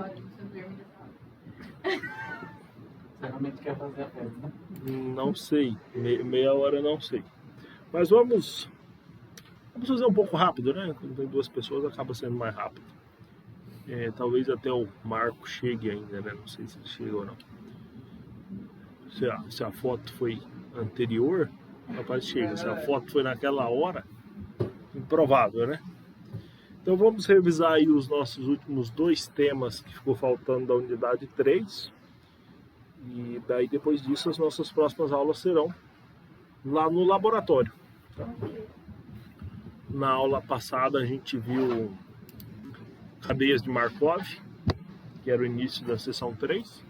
hora do seu termo de sala. Você realmente quer fazer a festa, né? Não sei, meia hora não sei. Mas vamos fazer um pouco rápido, né? Quando tem duas pessoas acaba sendo mais rápido. Talvez até o Marco chegue ainda, né? Não sei se ele chega ou não. Se a foto foi anterior, rapaz, chega. Se a foto foi naquela hora, improvável, né? Então vamos revisar aí os nossos últimos 2 temas que ficou faltando da unidade 3. E daí depois disso as nossas próximas aulas serão lá no laboratório. Tá? Na aula passada a gente viu cadeias de Markov, que era o início da sessão 3.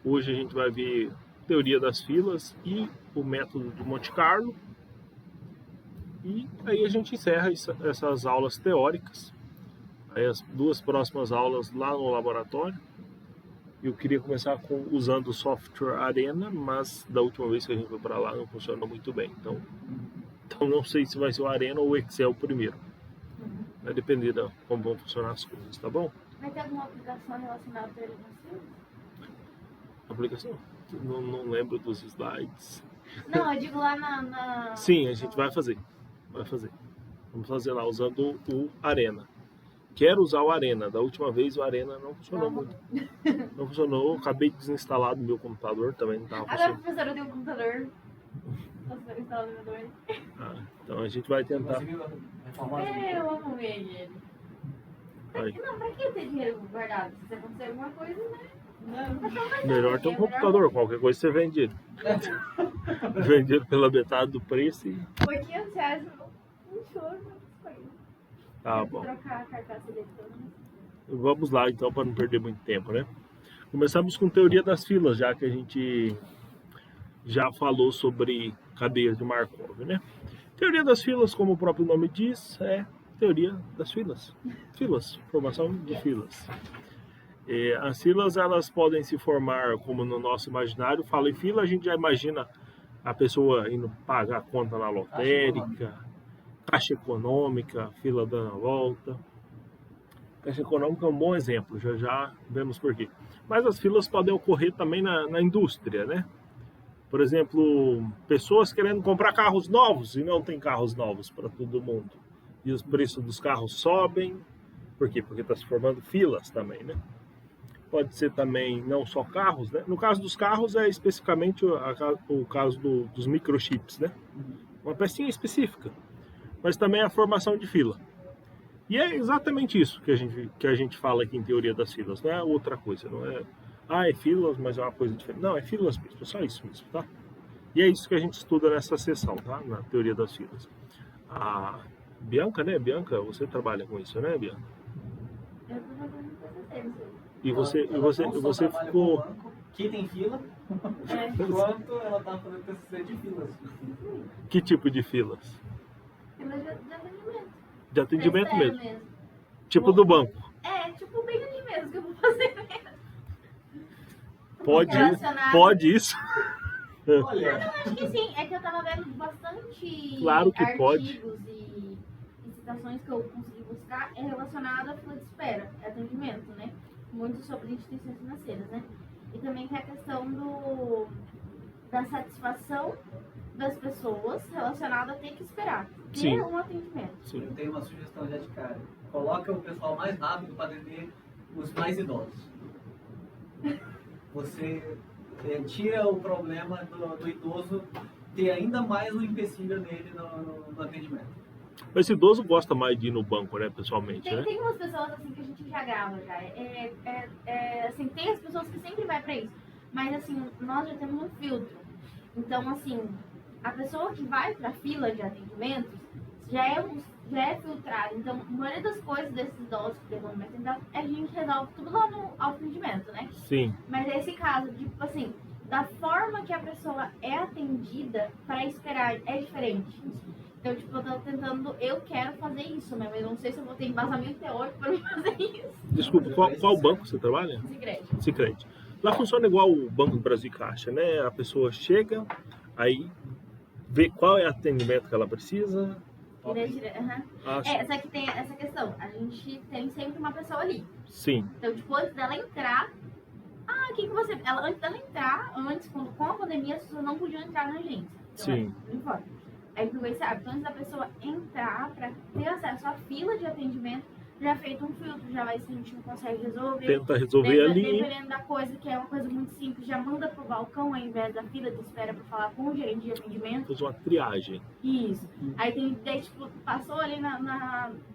Hoje a gente vai ver teoria das filas e o método de Monte Carlo. E aí a gente encerra essas aulas teóricas. Aí as 2 próximas aulas lá no laboratório. Eu queria começar usando o software Arena, mas da última vez que a gente foi para lá não funcionou muito bem. Então não sei se vai ser o Arena ou o Excel primeiro. Vai depender de como vão funcionar as coisas, tá bom? Vai ter alguma aplicação relacionada à teoria das filas? Aplicação? Não lembro dos slides. Não, eu digo lá na... Sim, a gente vai fazer. Vamos fazer lá usando o Arena. Quero usar o Arena. Da última vez o Arena não funcionou muito. Não funcionou. Eu acabei de desinstalar do meu computador também. Não estava Agora, funcionando. professora, eu tenho um computador. Posso ver instalar no meu computador? Então a gente vai tentar. Conseguiu reformar? Eu amo ver ele. Aí. Não, pra que ter dinheiro guardado? Se acontecer alguma coisa, né? Melhor ter um computador. Qualquer coisa você vende ele. Vende ele pela metade do preço e... Foi R$500 um choro. Tá bom. Trocar a carcaça dele toda. Vamos lá então, para não perder muito tempo, né? Começamos com teoria das filas, já que a gente já falou sobre cadeias de Markov, né? Teoria das filas, como o próprio nome diz, é teoria das filas. Filas, formação de filas. As filas, elas podem se formar, como no nosso imaginário, fala em fila, a gente já imagina a pessoa indo pagar a conta na lotérica, caixa econômica, fila dando a volta. Caixa econômica é um bom exemplo, já vemos por quê. Mas as filas podem ocorrer também na indústria, né? Por exemplo, pessoas querendo comprar carros novos e não tem carros novos para todo mundo. E os preços dos carros sobem. Por quê? Porque está se formando filas também, né? Pode ser também não só carros, né? No caso dos carros é especificamente o caso dos microchips, né? Uma pecinha específica. Mas também a formação de fila. E é exatamente isso que a gente fala aqui em teoria das filas, não é outra coisa, não é... é filas, mas é uma coisa diferente. Não, é filas mesmo, é só isso mesmo, tá? E é isso que a gente estuda nessa sessão, tá? Na teoria das filas. A Bianca, né? Bianca, você trabalha com isso, né, Bianca? Eu tô fazendo PCC. E você ficou... Que tem fila, enquanto ela tá fazendo PCC de filas. Que tipo de filas? Fila de atendimento. De atendimento É sério mesmo. Tipo do banco. Tipo bem ali mesmo que eu vou fazer mesmo. Pode isso. Olha, Eu acho que sim, é que eu tava vendo bastante Claro que artigos e citações que eu consegui buscar relacionado à fila de espera, atendimento, né? Muito sobre instituições financeiras, né? E também tem a questão da satisfação das pessoas relacionada a ter que esperar. Sim. Um atendimento. Sim. eu tenho uma sugestão já de cara. Coloca o pessoal mais rápido para atender os mais idosos. Você tira o problema do idoso ter ainda mais um empecilho nele no atendimento. Esse idoso gosta mais de ir no banco, né, pessoalmente, né? Tem umas pessoas assim que a gente já grava já. Assim, tem as pessoas que sempre vai pra isso. Mas assim, nós já temos um filtro. Então, assim, a pessoa que vai pra fila de atendimentos já é filtrada. Então, a maioria das coisas desses idosos que demandam mais atenção, a gente resolve tudo lá no atendimento, né? Sim. Mas esse caso, tipo assim, da forma que a pessoa é atendida para esperar é diferente. Então, tipo, eu quero fazer isso, né? Mas eu não sei se eu vou ter embasamento teórico para me fazer isso. Desculpa, qual banco você trabalha? Sicredi. Lá funciona igual o Banco do Brasil e Caixa, né? A pessoa chega, aí vê qual é o atendimento que ela precisa, Aham. Ah, Só que tem essa questão. A gente tem sempre uma pessoa ali. sim, Então, tipo, antes dela entrar, o que você. Antes dela entrar, com a pandemia, as pessoas não podiam entrar na agência. Então, sim. não importa. Aí pegou esse hábito. Antes da pessoa entrar pra ter acesso à fila de atendimento, já é feito um filtro, já vai se a gente não consegue resolver. Tenta resolver ali. Dependendo da coisa, que é uma coisa muito simples, já manda pro balcão ao invés da fila de espera pra falar com o gerente de atendimento. Faz uma triagem. Isso. Aí daí, tipo, passou ali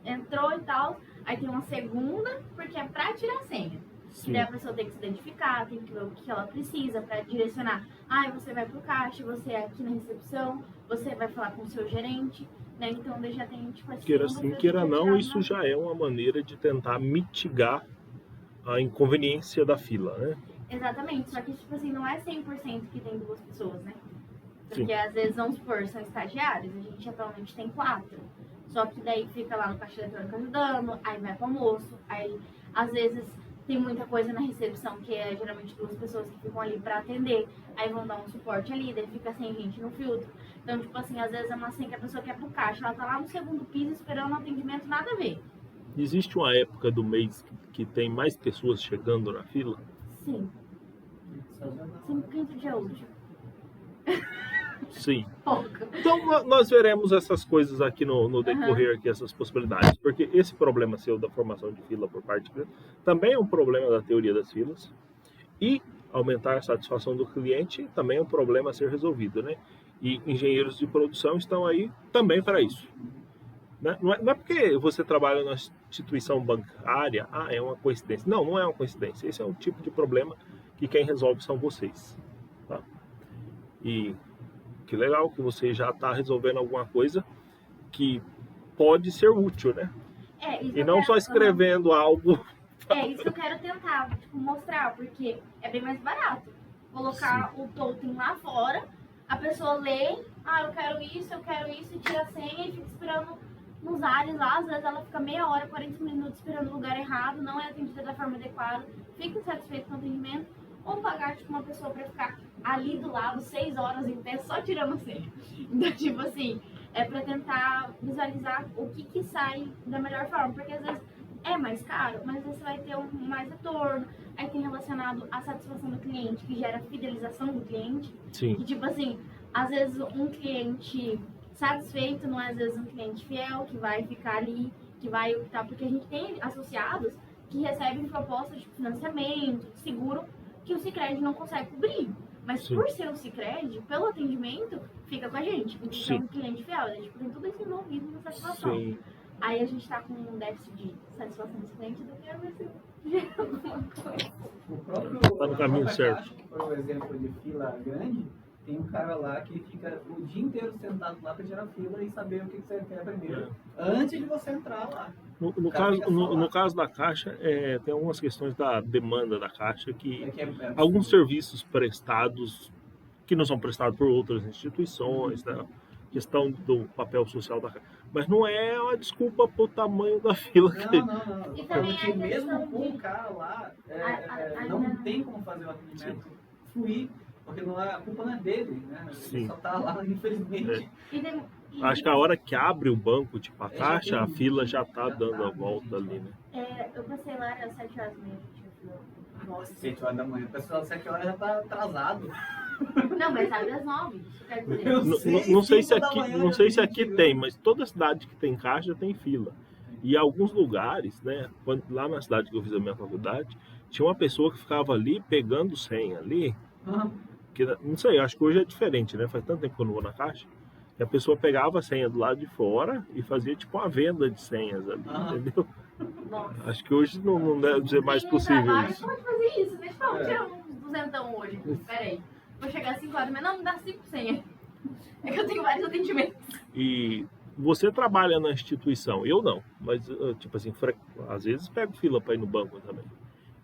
entrou e tal. Aí tem uma segunda, porque é pra tirar a senha. Sim. E daí a pessoa tem que se identificar, tem que ver o que ela precisa pra direcionar. Você vai pro caixa, você é aqui na recepção, você vai falar com o seu gerente, né? Então daí já tem, tipo assim... Queira sim, queira não, isso já é uma maneira de tentar mitigar a inconveniência da fila, né? Exatamente, só que, tipo assim, não é 100% que tem 2 pessoas, né? Sim. Porque às vezes, vamos supor, são estagiários, a gente atualmente tem 4. Só que daí fica lá no caixa eletrônico ajudando, aí vai pro almoço, aí às vezes tem muita coisa na recepção, que é geralmente 2 pessoas que ficam ali pra atender, aí vão dar um suporte ali, daí fica sem gente no filtro. Então, tipo assim, às vezes é uma senha que a pessoa quer pro caixa, ela tá lá no segundo piso esperando um atendimento, nada a ver. Existe uma época do mês que tem mais pessoas chegando na fila? Sim. 5 dia útil. Sim. Pouco. Então nós veremos essas coisas aqui no decorrer, aqui, essas possibilidades, porque esse problema seu da formação de fila por parte do cliente também é um problema da teoria das filas, e aumentar a satisfação do cliente também é um problema a ser resolvido, né? E engenheiros de produção estão aí também para isso. Né? Não é porque você trabalha na instituição bancária, é uma coincidência. Não, não é uma coincidência. Esse é um tipo de problema que quem resolve são vocês. Tá? E que legal que você já está resolvendo alguma coisa que pode ser útil, né? E não só escrevendo algo. Isso que eu quero tentar, tipo, mostrar, porque é bem mais barato. Colocar o totem lá fora, a pessoa lê, eu quero isso, e tira a senha e fica esperando nos ares lá. Às vezes ela fica meia hora, 40 minutos esperando no lugar errado, não é atendida da forma adequada, fica insatisfeito com o atendimento, ou pagar, tipo, uma pessoa pra ficar ali do lado 6 horas em pé só tirando a senha. Então, tipo assim, é pra tentar visualizar o que sai da melhor forma, porque às vezes é mais caro, mas às vezes você vai ter mais retorno. Aí tem relacionado à satisfação do cliente, que gera fidelização do cliente. Sim. E tipo assim, às vezes um cliente satisfeito não é às vezes um cliente fiel, que vai ficar ali, que vai optar, porque a gente tem associados que recebem propostas de financiamento, de seguro, que o Sicredi não consegue cobrir. Mas por ser o Sicredi, pelo atendimento, fica com a gente. Então é um cliente fiel. A gente tem tudo isso envolvido na satisfação. Sim. Aí a gente tá com um déficit de satisfação dos clientes, eu quero ver se gera alguma coisa. O próprio, Tá no caminho certo. Caixa, que foi o exemplo de fila grande, tem um cara lá que fica o dia inteiro sentado lá para tirar fila e saber o que você quer primeiro, antes de você entrar lá. No caso da Caixa, tem algumas questões da demanda da Caixa que É alguns serviços prestados que não são prestados por outras instituições, né? Questão do papel social da Caixa. Mas não é uma desculpa pro tamanho da fila. Não. E também Porque a mesmo questão com de- o cara lá, não tem como fazer o atendimento fluir, porque a culpa não é dele, né? Sim. Ele só tá lá, infelizmente. Acho que a hora que abre o banco, tipo a Caixa, a fila já tá dando a volta ali, né? Eu passei lá, era 7 horas e meia, Nossa, 7 horas da manhã. O pessoal às 7 horas já tá atrasado. Não, mas abre às 9, isso quer dizer. Não sei se 5 da aqui, manhã não já sei se tem aqui fila. tem, mas toda cidade que tem Caixa tem fila. E alguns lugares, né? Lá na cidade que eu fiz a minha faculdade, tinha uma pessoa que ficava ali pegando senha ali. Que, não sei, acho que hoje é diferente, né? Faz tanto tempo que eu não vou na Caixa. E a pessoa pegava a senha do lado de fora e fazia tipo uma venda de senhas ali, entendeu? Nossa. Acho que hoje não deve ser mais possível Trabalho isso. pode fazer isso, né? Tipo, vamos tirar uns 200 hoje. Peraí. Vou chegar às 5 horas, mas não, me dá 5 senhas. É que eu tenho vários atendimentos. E você trabalha na instituição, eu não, mas tipo assim, às vezes pego fila para ir no banco também.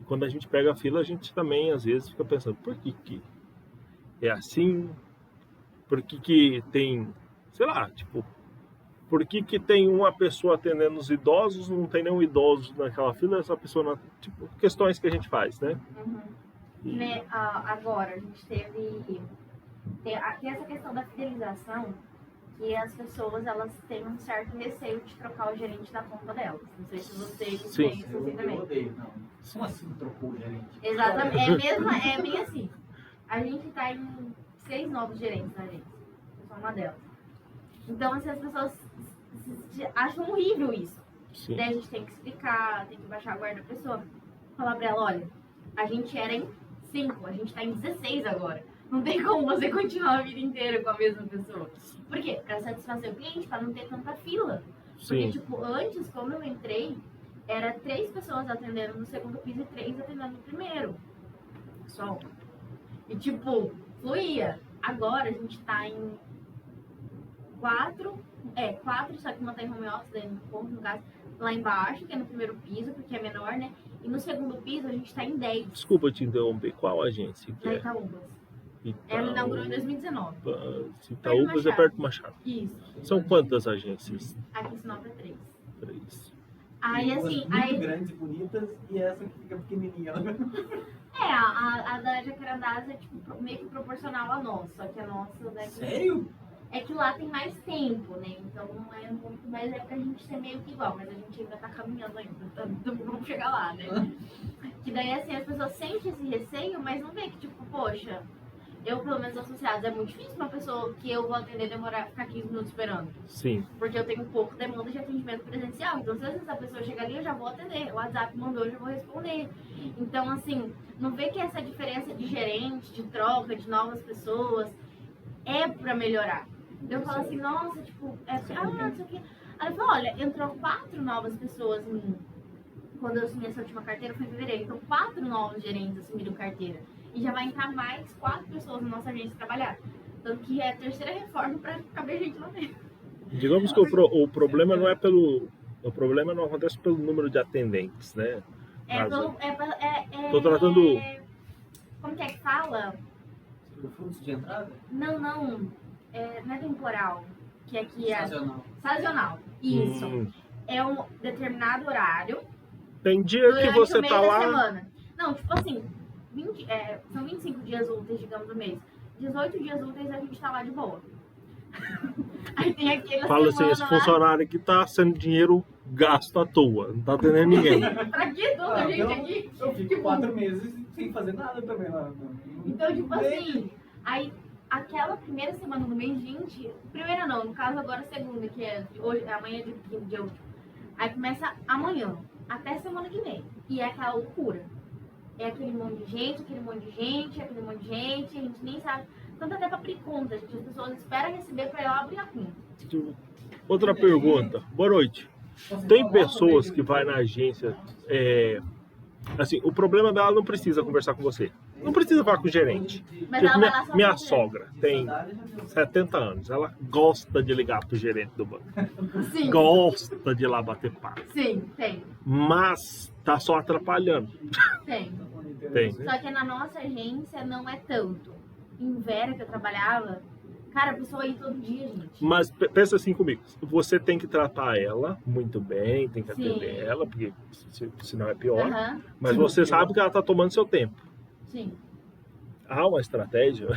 E quando a gente pega a fila, a gente também às vezes fica pensando, por que é assim? Por que tem, sei lá, tipo, por que tem uma pessoa atendendo os idosos, não tem nenhum idoso naquela fila, essa pessoa não, tipo, questões que a gente faz, né? Né, agora, a gente tem essa questão da fidelização, que as pessoas, elas têm um certo receio de trocar o gerente da conta delas. Não sei se vocês Sim. têm isso assim Eu também. odeio, não. Como assim trocou o gerente? Exatamente, é bem assim. A gente tá em 6 novos gerentes na agência. Eu sou uma delas. Então, assim, as pessoas acham horrível isso. Sim. Daí a gente tem que explicar, tem que baixar a guarda da pessoa. Falar pra ela, olha, a gente era em 5, a gente tá em 16 agora. Não tem como você continuar a vida inteira com a mesma pessoa. Por quê? Pra satisfazer o cliente, pra não ter tanta fila. Porque, Sim. tipo, antes, quando eu entrei, era 3 pessoas atendendo no segundo piso e 3 atendendo no primeiro. Só. E, tipo, fluía. Agora a gente tá em 4, só que uma tá em home office, daí no caso, lá embaixo, que é no primeiro piso, porque é menor, né? E no segundo piso a gente tá em 10, Desculpa te interromper. Qual agência que na é? Itaúbas. Ela inaugurou em 2019. Itaúbas é perto do Machado. Isso. São quantas agências? Aqui em Sinop é 3. 3. Aí, Duas assim, muito grandes e bonitas e essa que fica pequenininha. a da Jacarandás é tipo, meio que proporcional à nossa, só que a nossa daqui... Sério? É que lá tem mais tempo, né? Então não é muito, mas é pra gente ser meio que igual, mas a gente ainda tá caminhando ainda, então vamos chegar lá, né? Que daí assim, as pessoas sentem esse receio, mas não vê que tipo, poxa, eu pelo menos associados, é muito difícil uma pessoa que eu vou atender ficar 15 minutos esperando. Sim. Porque eu tenho pouco demanda de atendimento presencial. Então, se às vezes a pessoa chega ali, eu já vou atender. O WhatsApp mandou, eu já vou responder. Então, assim, não vê que essa diferença de gerente, de troca, de novas pessoas, é pra melhorar. Eu falo assim, nossa, tipo, não sei o quê. Aí eu falo, olha, entrou 4 novas pessoas quando eu assumi essa última carteira, foi em fevereiro. Então, 4 novos gerentes assumiram carteira. E já vai entrar mais 4 pessoas na nossa agência trabalhar. Tanto que é a 3ª reforma pra caber gente lá dentro. Digamos que o problema não é pelo... O problema não acontece pelo número de atendentes, né? Tô tratando... Como que é que fala? O fluxo de entrada? Não, não é temporal. Que aqui é Sazonal. Isso. É um determinado horário. Tem dia que você o meio tá da lá... semana. Não, tipo assim, são 25 dias úteis, digamos, no mês. 18 dias úteis a gente tá lá de boa. Aí tem aquele Fala assim, esse funcionário aqui tá sendo dinheiro gasto à toa, não tá atendendo ninguém. Pra que toda gente aqui? Eu fico 4 meses sem fazer nada também lá. Então, tipo assim, aí aquela primeira semana do mês 20, primeira não, no caso agora segunda, que é hoje, amanhã de dia útil. Aí começa amanhã, até semana que vem. E é aquela loucura. É aquele monte de gente, aquele monte de gente, aquele monte de gente, a gente nem sabe. Tanto até pra abrir conta, gente. As pessoas esperam receber pra ir lá abrir a conta. Outra pergunta. Boa noite. Tem pessoas que vai na agência... assim, o problema dela não precisa conversar com você. Não precisa falar com o gerente. Mas Tipo, ela vai lá só minha pra sogra tem 70 anos. Ela gosta de ligar pro gerente do banco. Sim. Gosta de ir lá bater papo. Sim, tem. Mas tá só atrapalhando. Tem. Tem. Só que na nossa agência não é tanto. Em Vera, que eu trabalhava, cara, a pessoa ia todo dia, gente. Mas pensa assim comigo. Você tem que tratar ela muito bem, tem que atender ela, porque senão é pior. Aham. Mas você sabe que ela tá tomando seu tempo. Sim. Há uma estratégia.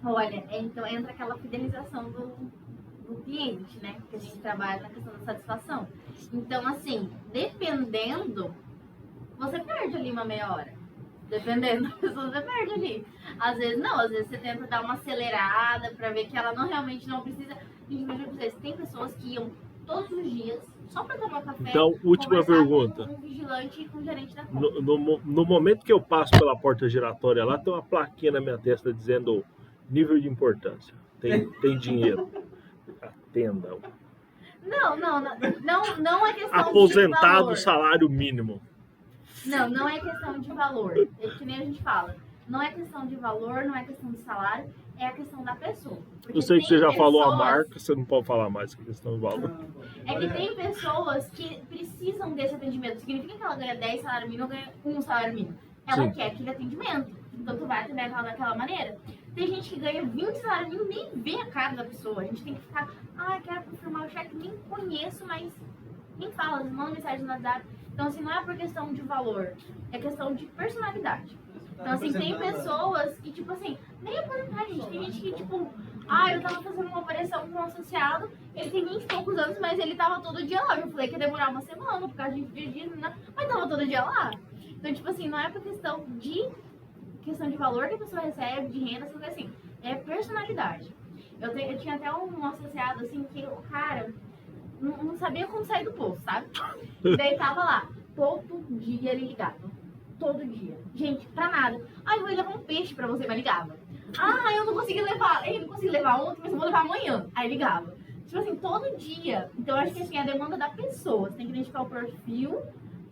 Olha, então entra aquela fidelização do cliente, né? Que a gente trabalha na questão da satisfação. Então, assim, dependendo, você perde ali uma meia hora. Dependendo da pessoa, você perde ali. Às vezes não, às vezes você tenta dar uma acelerada pra ver que ela realmente não precisa. Gente, mas eu dizer, tem pessoas que iam todos os dias só pra tomar café. Então, última conversar pergunta. Com um vigilante e com o gerente da conta. No momento que eu passo pela porta giratória lá, tem uma plaquinha na minha testa dizendo nível de importância. Tem dinheiro. Atenda. Não é questão Aposentado, de valor. salário mínimo. Não é questão de valor. É que nem a gente fala. Não é questão de valor, não é questão de salário, é a questão da pessoa. Porque Eu sei que você tem já falou a pessoas- marca, você não pode falar mais que a questão do valor. É que tem pessoas que precisam desse atendimento. Significa que ela ganha 10 salário mínimo ou ganha 1 salário mínimo. Ela Sim. quer aquele atendimento. Então tu vai atender ela daquela maneira. Tem gente que ganha 20 salário mínimo e nem vê a cara da pessoa. A gente tem que ficar, quero confirmar o cheque, nem conheço, mas nem fala, manda mensagem no WhatsApp. Então, assim, não é por questão de valor, é questão de personalidade. Então, assim, tem pessoas que, tipo assim, nem aposentar, gente. Tem gente que, tipo, Ah, eu tava fazendo uma operação com um associado, ele tem 20 e poucos anos, mas ele tava todo dia lá. Eu falei que ia demorar uma semana, por causa de dia, né? Mas tava todo dia lá. Então, tipo assim, não é por questão de valor que a pessoa recebe, de renda, essas coisas assim. É personalidade. Eu tinha até um associado, assim, que o cara não sabia como sair do poço, sabe? E daí tava lá, todo dia ele ligava. Todo dia. Gente, pra nada. Ah, eu vou levar um peixe pra você, mas ligava. Ah, eu não consegui levar. Eu não consegui levar ontem, mas eu vou levar amanhã. Aí ligava. Tipo assim, todo dia. Então, eu acho que assim, a demanda da pessoa. Você tem que identificar o perfil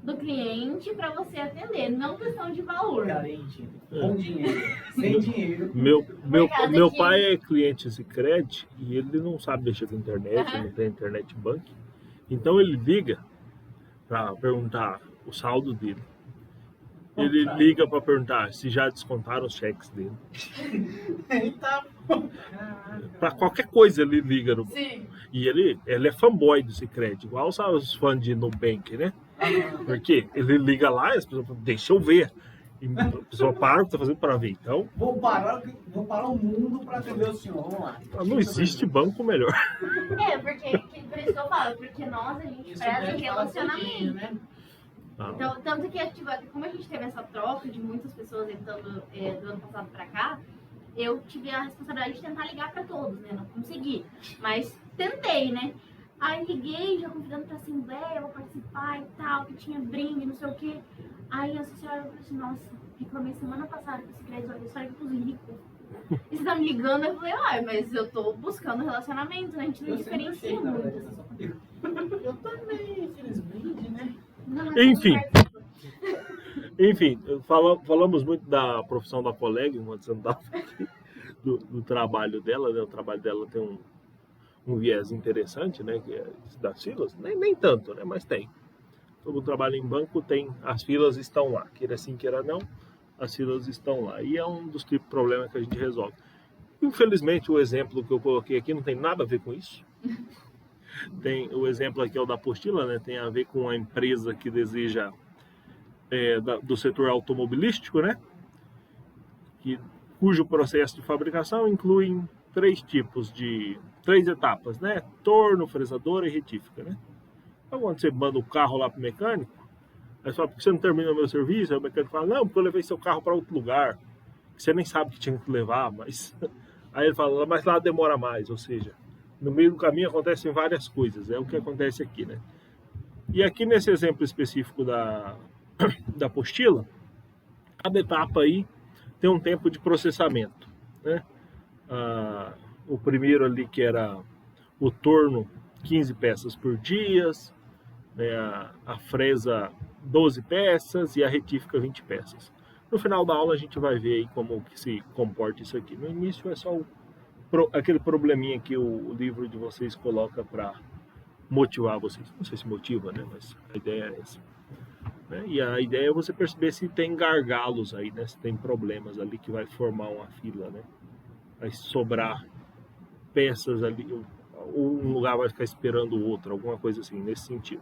do cliente pra você atender. Não questão de valor. Carente, com dinheiro, sem dinheiro. Meu pai é cliente Sicredi e ele não sabe mexer com internet, Aham. não tem internet bank. Então ele liga para perguntar o saldo dele. Ele liga para perguntar se já descontaram os cheques dele. Eita, Para qualquer coisa ele liga no banco. Sim. E ele é fanboy do Sicredi, igual sabe, os fãs de Nubank, né? Porque ele liga lá e as pessoas falam, deixa eu ver. E a pessoa para o que está fazendo para ver. Então, vou parar o mundo pra atender o senhor. Vamos lá. não existe banco melhor. É, porque por isso que eu falo, porque nós a gente Isso preza deve falar relacionamento. tudinho, né? Então, tanto que, tipo, como a gente teve essa troca de muitas pessoas entrando do ano passado pra cá, eu tive a responsabilidade de tentar ligar pra todos, né? Não consegui, mas tentei, né? Aí liguei, já convidando pra assembleia, vou participar e tal, que tinha brinde, não sei o quê. Aí a associada falou assim, nossa, reclamei semana passada que esse crédito eu só ligo pros ricos. E você tá me ligando, eu falei, mas eu tô buscando relacionamento, né? A gente não diferencia muito. Eu também, infelizmente, né? Enfim. Enfim, falamos muito da profissão da colega, enquanto você não estava aqui, do trabalho dela, né? O trabalho dela tem um viés interessante, né? Que é das filas, nem tanto, né? Mas tem. Todo trabalho em banco tem, as filas estão lá, queira sim, queira não, as filas estão lá. E é um dos tipos de problemas que a gente resolve. Infelizmente, o exemplo que eu coloquei aqui não tem nada a ver com isso. Tem o exemplo aqui é o da apostila, né? Tem a ver com a empresa que deseja do setor automobilístico, né? Cujo processo de fabricação inclui três etapas, né? Torno, fresadora e retífica, né? Então, quando você manda o carro lá para o mecânico, aí você fala, por que você não termina o meu serviço? Aí o mecânico fala, não, porque eu levei seu carro para outro lugar, que você nem sabe que tinha que levar, mas... Aí ele fala, mas lá demora mais, ou seja, no meio do caminho acontecem várias coisas, é o que acontece aqui, né? E aqui nesse exemplo específico da apostila, cada etapa aí tem um tempo de processamento, né? O primeiro ali que era o torno, 15 peças por dia, né? A fresa 12 peças e a retífica 20 peças. No final da aula a gente vai ver aí como que se comporta isso aqui. No início é só aquele probleminha que o livro de vocês coloca para motivar vocês. Não sei se motiva, né? Mas a ideia é essa. Né? E a ideia é você perceber se tem gargalos aí, né? Se tem problemas ali que vai formar uma fila, né? Vai sobrar peças ali, ou um lugar vai ficar esperando o outro, alguma coisa assim, nesse sentido.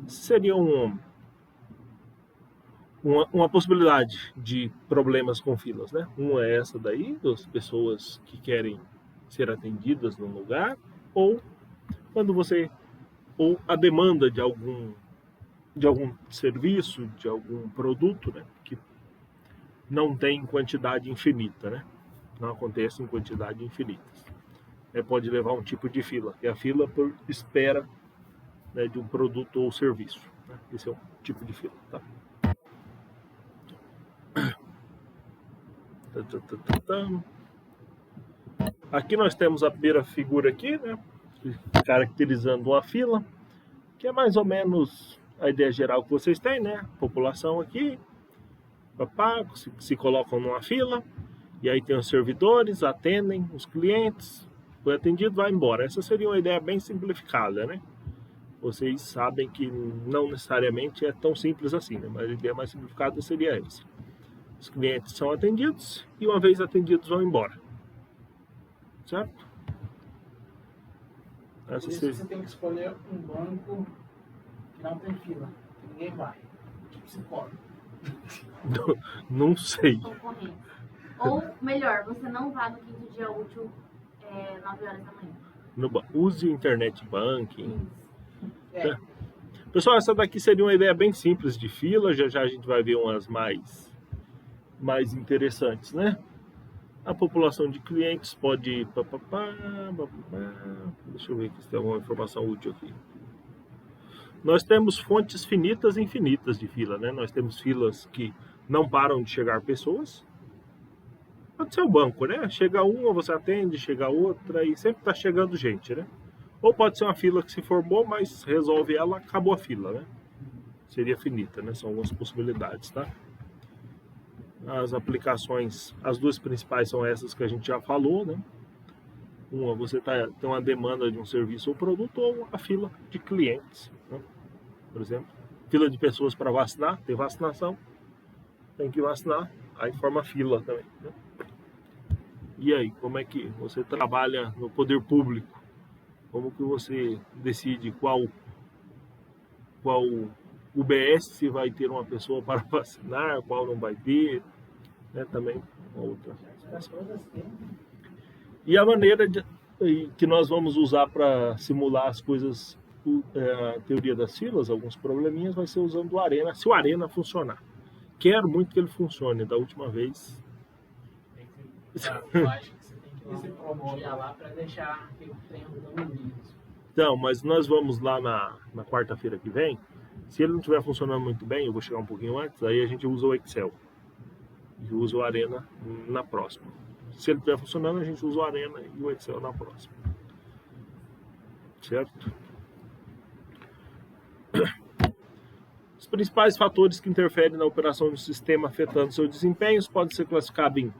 Seria uma possibilidade de problemas com filas, né? Uma é essa daí, das pessoas que querem ser atendidas num lugar, ou quando ou a demanda de algum serviço, de algum produto, né? Que não tem quantidade infinita, né? Não acontece em quantidade infinitas. Pode levar um tipo de fila, que é a fila por espera, né, de um produto ou serviço. Né? Esse é um tipo de fila, tá? Aqui nós temos a primeira figura aqui, né, caracterizando uma fila, que é mais ou menos a ideia geral que vocês têm, né? População aqui, se colocam numa fila, e aí tem os servidores, atendem os clientes, foi atendido, vai embora. Essa seria uma ideia bem simplificada, né? Vocês sabem que não necessariamente é tão simples assim, né? Mas a ideia mais simplificada seria essa. Os clientes são atendidos e uma vez atendidos vão embora. Certo? Por isso você tem que escolher um banco que não tem fila, que ninguém vai. Tipo psicólogo. Não sei. Ou melhor, você não vá no quinto dia útil 9 horas da manhã. Use internet banking. É. Pessoal, essa daqui seria uma ideia bem simples de fila. Já a gente vai ver umas mais interessantes, né? A população de clientes pode... Deixa eu ver aqui se tem alguma informação útil aqui. Nós temos fontes finitas e infinitas de fila, né? Nós temos filas que não param de chegar pessoas. Pode ser o banco, né? Chega uma, você atende, chega outra e sempre está chegando gente, né? Ou pode ser uma fila que se formou, mas resolve ela, acabou a fila, né? Seria finita, né? São algumas possibilidades, tá? As aplicações, as duas principais são essas que a gente já falou, né? Uma, você tem uma demanda de um serviço ou produto, ou a fila de clientes, né? Por exemplo, fila de pessoas para vacinar, tem vacinação, tem que vacinar, aí forma fila também, né? E aí, como é que você trabalha no poder público? Como que você decide qual UBS vai ter uma pessoa para vacinar, qual não vai ter, né? Também uma outra situação. E a maneira que nós vamos usar para simular as coisas, a teoria das filas, alguns probleminhas, vai ser usando o Arena, se o Arena funcionar. Quero muito que ele funcione, da última vez. Eu acho que você tem que ir esse promover lá para deixar aquele trem andando liso. Então, mas nós vamos lá na quarta-feira que vem. Se ele não estiver funcionando muito bem, eu vou chegar um pouquinho antes, aí a gente usa o Excel. E usa o Arena na próxima. Se ele estiver funcionando, a gente usa o Arena e o Excel na próxima. Certo? Os principais fatores que interferem na operação do sistema afetando seus desempenhos podem ser classificados em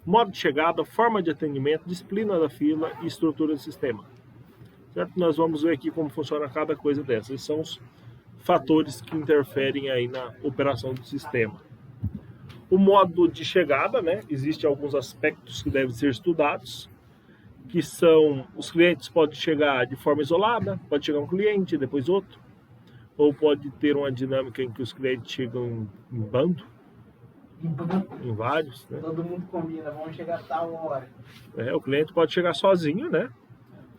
modo de chegada, forma de atendimento, disciplina da fila e estrutura do sistema. Certo? Nós vamos ver aqui como funciona cada coisa dessas. Esses são os fatores que interferem aí na operação do sistema. O modo de chegada, né? Existem alguns aspectos que devem ser estudados, que são, os clientes podem chegar de forma isolada, pode chegar um cliente, depois outro, ou pode ter uma dinâmica em que os clientes chegam em bando, em vários, né? Todo mundo combina, vamos chegar a tal hora. O cliente pode chegar sozinho, né?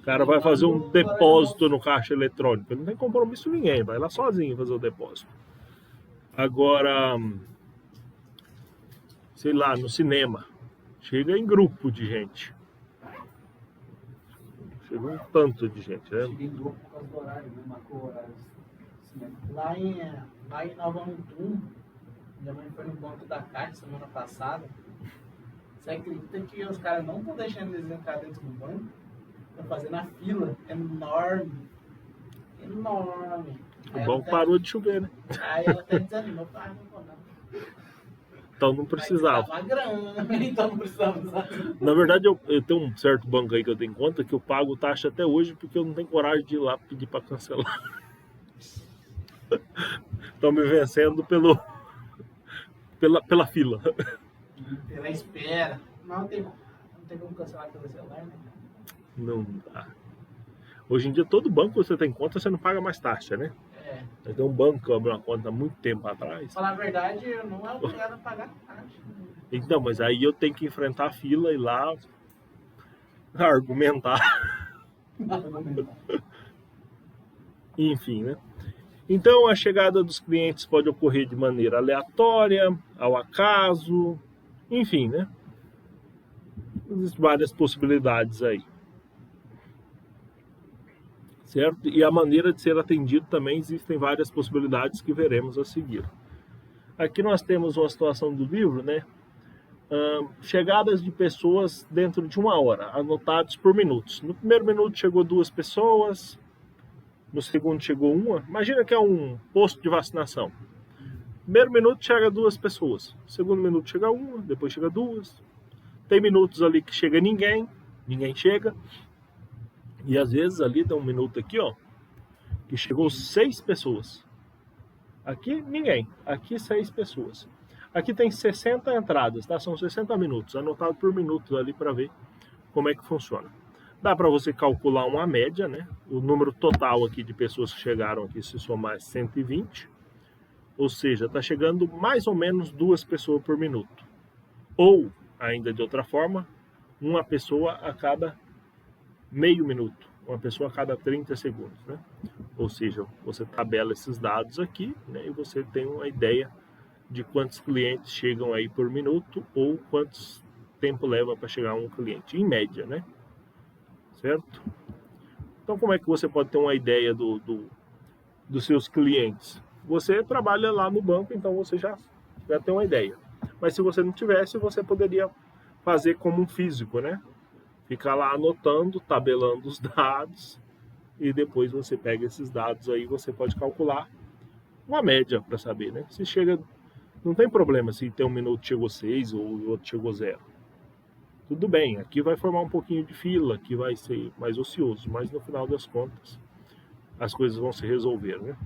O cara vai fazer um depósito no caixa eletrônico, ele não tem compromisso com ninguém, vai lá sozinho fazer o depósito. Agora, sei lá, no cinema, chega em grupo de gente. Chega um tanto de gente, né? Chega em grupo por causa do horário, né? Marcou o horário. Lá em Nova Mutum, minha mãe foi no banco da Caixa semana passada. Você acredita que os caras não estão deixando eles entrar dentro do banco? Estão fazendo a fila enorme. Enorme. O banco parou de chover, né? Aí ela até desanimou. Não vou não. Então não precisava. Aí grana, então não precisava usar. Na verdade, eu tenho um certo banco aí que eu tenho conta que eu pago taxa até hoje porque eu não tenho coragem de ir lá pedir para cancelar. Estão me vencendo pela fila. Pela espera. Não tem como cancelar pelo celular, né? Não dá. Hoje em dia, todo banco que você tem conta, você não paga mais taxa, né? Eu tenho um banco que eu abri uma conta há muito tempo atrás. Pra falar a verdade, eu não é obrigado a pagar taxa. Então, mas aí eu tenho que enfrentar a fila e lá argumentar. Enfim, né? Então, a chegada dos clientes pode ocorrer de maneira aleatória, ao acaso, enfim, né? Existem várias possibilidades aí. Certo? E a maneira de ser atendido também existem várias possibilidades que veremos a seguir. Aqui nós temos uma situação do livro, né? Chegadas de pessoas dentro de 1 hora, anotados por minutos. No primeiro minuto chegou 2 pessoas, no segundo chegou 1. Imagina que é um posto de vacinação. Primeiro minuto chega 2 pessoas, segundo minuto chega 1, depois chega 2. Tem minutos ali que chega ninguém chega. E às vezes ali dá um minuto aqui, ó, que chegou 6 pessoas. Aqui ninguém, aqui 6 pessoas. Aqui tem 60 entradas, tá? São 60 minutos, anotado por minuto ali para ver como é que funciona. Dá para você calcular uma média, né? O número total aqui de pessoas que chegaram aqui, se somar 120. Ou seja, está chegando mais ou menos 2 pessoas por minuto. Ou, ainda de outra forma, uma pessoa a cada meio minuto, uma pessoa a cada 30 segundos, né? Ou seja, você tabela esses dados aqui, né, e você tem uma ideia de quantos clientes chegam aí por minuto ou quantos tempo leva para chegar um cliente, em média, né? Certo? Então, como é que você pode ter uma ideia dos seus clientes? Você trabalha lá no banco, então você já tem uma ideia. Mas se você não tivesse, você poderia fazer como um físico, né? Ficar lá anotando, tabelando os dados, e depois você pega esses dados aí, você pode calcular uma média para saber, né? Se chega, não tem problema se tem um minuto chegou 6 ou o outro chegou 0. Tudo bem, aqui vai formar um pouquinho de fila, aqui vai ser mais ocioso, mas no final das contas as coisas vão se resolver, né?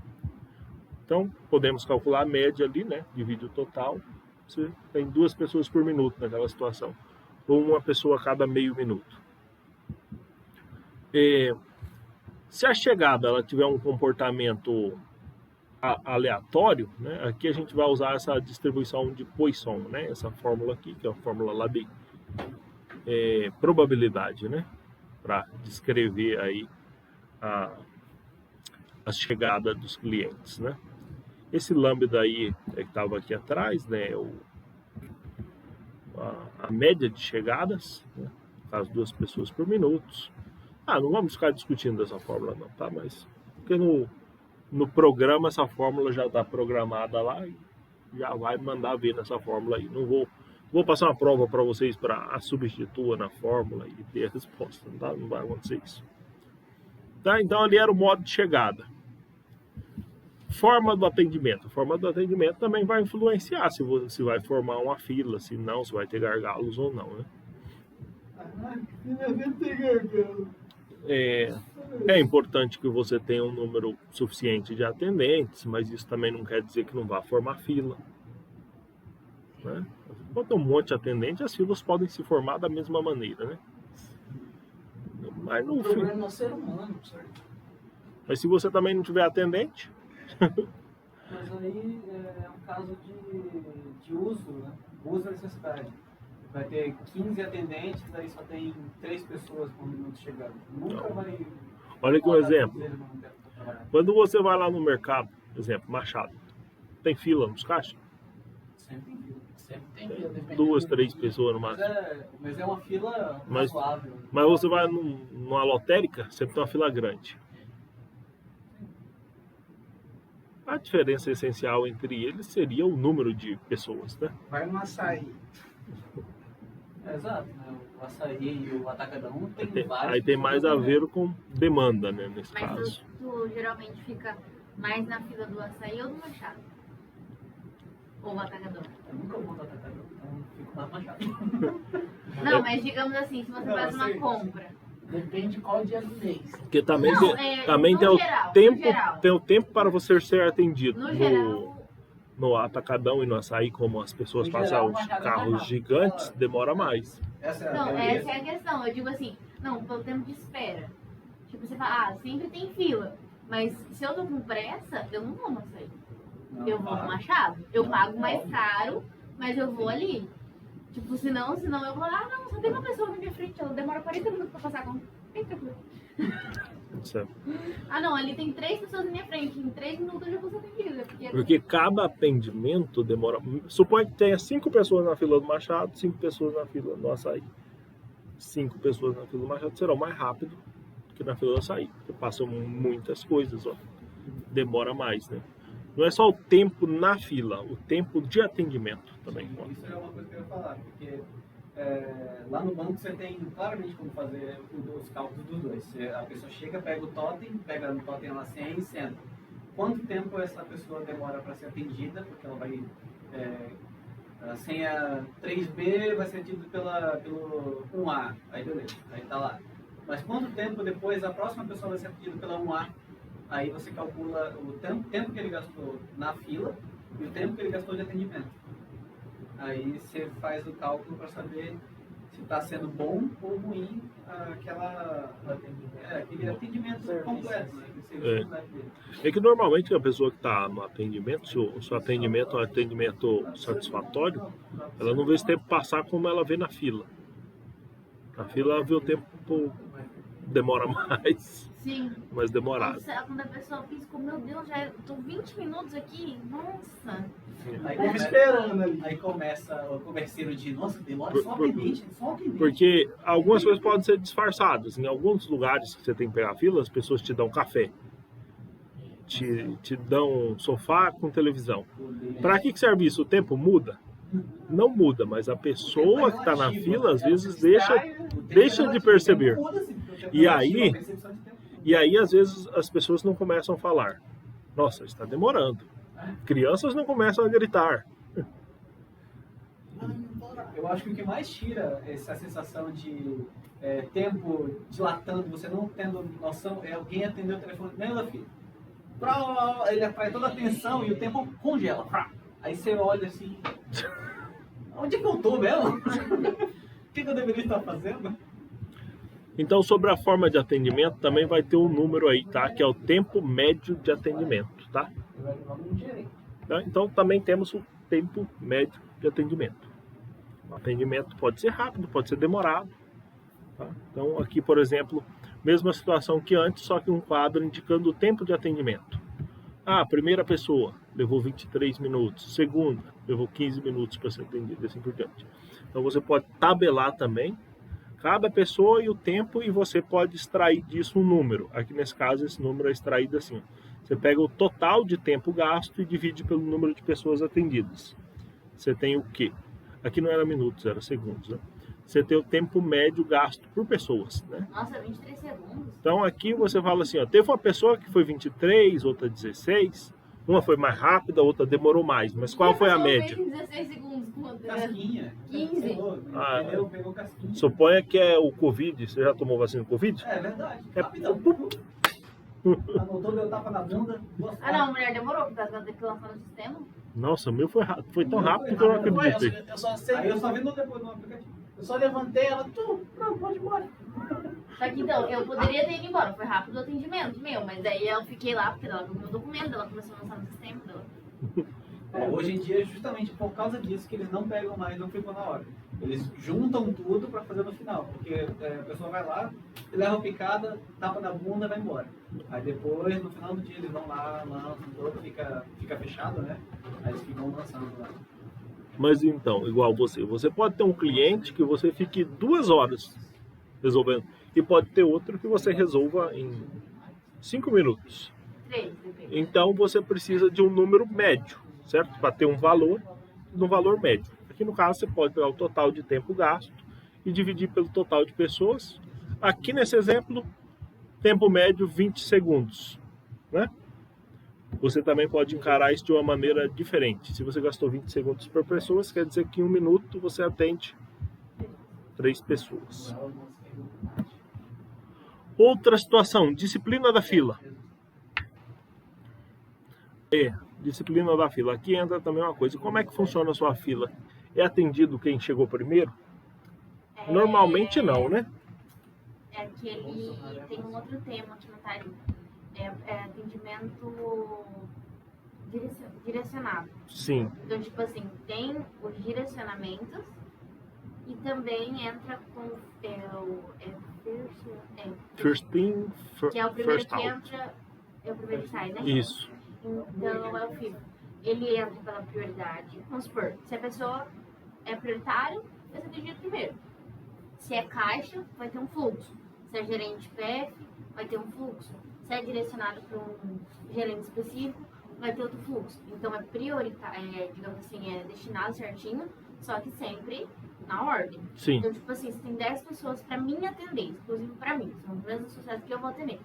Então, podemos calcular a média ali, né? Divide o total, você tem 2 pessoas por minuto naquela situação, ou uma pessoa a cada meio minuto. Se a chegada ela tiver um comportamento aleatório, né? Aqui a gente vai usar essa distribuição de Poisson, né? Essa fórmula aqui, que é a fórmula lá de probabilidade, né? Para descrever aí a chegada dos clientes, né? Esse lambda aí que estava aqui atrás, né? A média de chegadas, né? As 2 pessoas por minuto. Não vamos ficar discutindo essa fórmula não, tá? Mas porque no programa essa fórmula já está programada lá e já vai mandar ver nessa fórmula aí. Não vou passar uma prova para vocês para substitua na fórmula e ter a resposta, tá? Não vai acontecer isso. Tá? Então ali era o modo de chegada. Forma do atendimento. A forma do atendimento também vai influenciar se vai formar uma fila, se não, se vai ter gargalos ou não, né? É importante que você tenha um número suficiente de atendentes, mas isso também não quer dizer que não vá formar fila, né? Quando tem um monte de atendente, as filas podem se formar da mesma maneira, né? Mas no fim, problema é ser humano, certo? mas se você também não tiver atendente, Mas aí é um caso de uso, né? Uso da necessidade. Vai ter 15 atendentes, aí só tem 3 pessoas por minuto chegando. Nunca vai... olha aqui um exemplo. Quando você vai lá no mercado, exemplo, Machado, tem fila nos caixas? Sempre tem fila. Sempre tem fila, dependendo 2, do 3 dia. pessoas no máximo. Mas é uma fila Mas- razoável. Mas você vai numa lotérica, sempre tem uma fila grande. A diferença essencial entre eles seria o número de pessoas, né? Vai no açaí. Exato, né? O açaí e o atacadão tem vários. Aí tem mais a ver com demanda, né, nesse Mas caso. tu geralmente fica mais na fila do açaí ou do Machado? Ou o atacador? Eu nunca vou no atacadão, então fico mais machado. Não, mas digamos assim, se você Não, faz uma sei. compra. Depende qual dia do mês. Porque também Não, também no tem o geral, no tempo, geral. tem o tempo para você ser atendido No geral, no atacadão e no açaí, como as pessoas No passam geral, os Machado é carros mais rápido. gigantes, demora mais. Essa é a não, teoria. essa é a questão. Eu digo assim, não, pelo tempo de espera. Tipo, você fala, sempre tem fila. Mas se eu tô com pressa, eu não vou no açaí. Não, Eu vou no para. Machado. Eu Não, pago mais óbvio. caro, mas eu vou ali. Tipo, senão eu vou lá, não, só tem uma pessoa na minha frente, ela demora 40 minutos pra passar a conta. Bem tranquilo. Certo? Não, ali tem 3 pessoas na minha frente, em 3 minutos eu já vou ser atendida. Porque cada atendimento demora. Suponha que tenha 5 pessoas na fila do Machado, 5 pessoas na fila do açaí. 5 pessoas na fila do Machado serão mais rápido que na fila do açaí. Porque passam muitas coisas, ó. Demora mais, né? Não é só o tempo na fila, o tempo de atendimento também conta. Isso é uma coisa que eu ia falar, porque lá no banco você tem claramente como fazer os cálculos dos dois. A pessoa chega, pega o totem, pega no totem lá 100 e senta. Quanto tempo essa pessoa demora para ser atendida? Porque ela vai... a senha 3B vai ser atendida pelo 1A, aí beleza, aí tá lá. Mas quanto tempo depois a próxima pessoa vai ser atendida pela 1A? Aí você calcula o tempo que ele gastou na fila e o tempo que ele gastou de atendimento. Aí você faz o cálculo para saber se está sendo bom ou ruim aquele atendimento completo, né? Aquele serviço completo dele. É que normalmente a pessoa que está no atendimento, se o seu atendimento é um atendimento satisfatório, ela não vê esse tempo passar como ela vê na fila. Na fila ela vê o tempo demora mais, Sim. mais demorado. Nossa, quando a pessoa piscou, meu Deus, já tô 20 minutos aqui. Nossa. Aí Tava começa, esperando ali. aí começa o converseiro de, nossa, demora Por- só um por- atendente, só um atendente. Porque algumas coisas podem ser disfarçadas. Em alguns lugares que você tem que pegar fila, as pessoas te dão café. Te dão sofá com televisão. Para que serve isso? O tempo muda? Não muda, mas a pessoa que está na fila às vezes deixa de perceber. E aí, E aí, às vezes, as pessoas não começam a falar. Nossa, está demorando. Crianças não começam a gritar. Eu acho que o que mais tira essa sensação de tempo dilatando, você não tendo noção, é alguém atender o telefone no meio da fila. Ele atrai toda a atenção e o tempo congela. Aí você olha assim, onde é que eu tô mesmo? O que eu deveria estar fazendo? Então, sobre a forma de atendimento, também vai ter um número aí, tá? Que é o tempo médio de atendimento, tá? Tá? Então, também temos o tempo médio de atendimento. O atendimento pode ser rápido, pode ser demorado. Tá? Então, aqui, por exemplo, mesma situação que antes, só que um quadro indicando o tempo de atendimento. Ah, a primeira pessoa levou 23 minutos, segunda levou 15 minutos para ser atendida, assim por diante. Então, você pode tabelar também cada pessoa e o tempo, e você pode extrair disso um número. Aqui nesse caso, esse número é extraído assim. Você pega o total de tempo gasto e divide pelo número de pessoas atendidas. Você tem o quê? Aqui não era minutos, era segundos, né? Você tem o tempo médio gasto por pessoas, né? Nossa, 23 segundos. Então aqui você fala assim, ó, teve uma pessoa que foi 23, outra 16, uma foi mais rápida, outra demorou mais. Mas qual foi a média? 16 segundos. Casquinha. 15. Pegou casquinha. Suponha que é o Covid. Você já tomou vacina do Covid? É verdade. É- Rapidão. Anotou, deu tapa na bunda. Ah, não, a mulher demorou, porque ela teve que lançar no sistema. Nossa, o meu foi rápido. Foi tão Não, rápido foi que eu não rápido. acreditei. Eu só sei. Aí eu só vendo depois no aplicativo. Eu só levantei ela, pronto, pode ir embora. Só que então, eu poderia ter ido embora, foi rápido o atendimento meu, mas aí eu fiquei lá porque ela viu meu documento, ela começou a lançar no sistema dela. Hoje em dia é justamente por causa disso que eles não pegam mais, não ficam na hora. Eles juntam tudo para fazer no final, porque a pessoa vai lá, leva a picada, tapa na bunda e vai embora. Aí depois, no final do dia, eles vão lá, lançam todo, fica fechado, né? Aí eles ficam lançando lá. Mas então, igual você pode ter um cliente que você fique 2 horas resolvendo, e pode ter outro que você resolva em 5 minutos. 3, depende. Então você precisa de um número médio, certo? Para ter um valor, no valor médio. Aqui no caso você pode pegar o total de tempo gasto e dividir pelo total de pessoas. Aqui nesse exemplo, tempo médio 20 segundos, né? Você também pode encarar isso de uma maneira diferente. Se você gastou 20 segundos por pessoa, quer dizer que em 1 minuto você atende 3 pessoas. Outra situação, disciplina da fila. Disciplina da fila. Aqui entra também uma coisa. Como é que funciona a sua fila? É atendido quem chegou primeiro? Normalmente não, né? É que ele tem um outro tema que não tá ali. É atendimento direcionado. Sim. Então, tipo assim, tem os direcionamentos e também entra com First in, que é o primeiro first que out. entra, é o primeiro que sai, né? Isso. Então, é o FIFO. Ele entra pela prioridade. Vamos supor, se a pessoa é prioritário, vai ser atendido primeiro. Se é caixa, vai ter um fluxo. Se é gerente PF, vai ter um fluxo. Se é direcionado para um gerente específico, vai ter outro fluxo. Então, é prioritário, digamos assim, é destinado certinho, só que sempre na ordem. Sim. Então, tipo assim, se tem 10 pessoas para mim atender, inclusive para mim, são empresas associadas que eu vou atender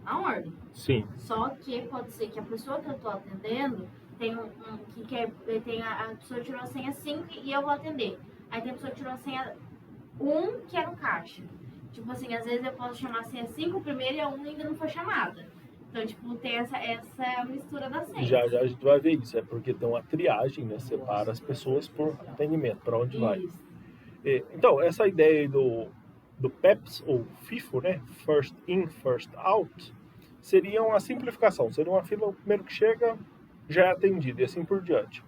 na ordem. Sim. Só que pode ser que a pessoa que eu estou atendendo tem tem a pessoa que tirou a senha 5 e eu vou atender. Aí tem a pessoa que tirou a senha 1 que é no caixa. Tipo assim, às vezes eu posso chamar a senha 5 primeiro e a 1 ainda não foi chamada. Então, tipo, tem essa mistura da senha. Já a gente vai ver isso. É porque tem uma triagem, né? Separa as pessoas por atendimento, para onde vai. Isso. Então, essa ideia aí do PEPS, ou FIFO, né? First in, first out, seria uma simplificação. Seria uma fila, o primeiro que chega já é atendido, e assim por diante.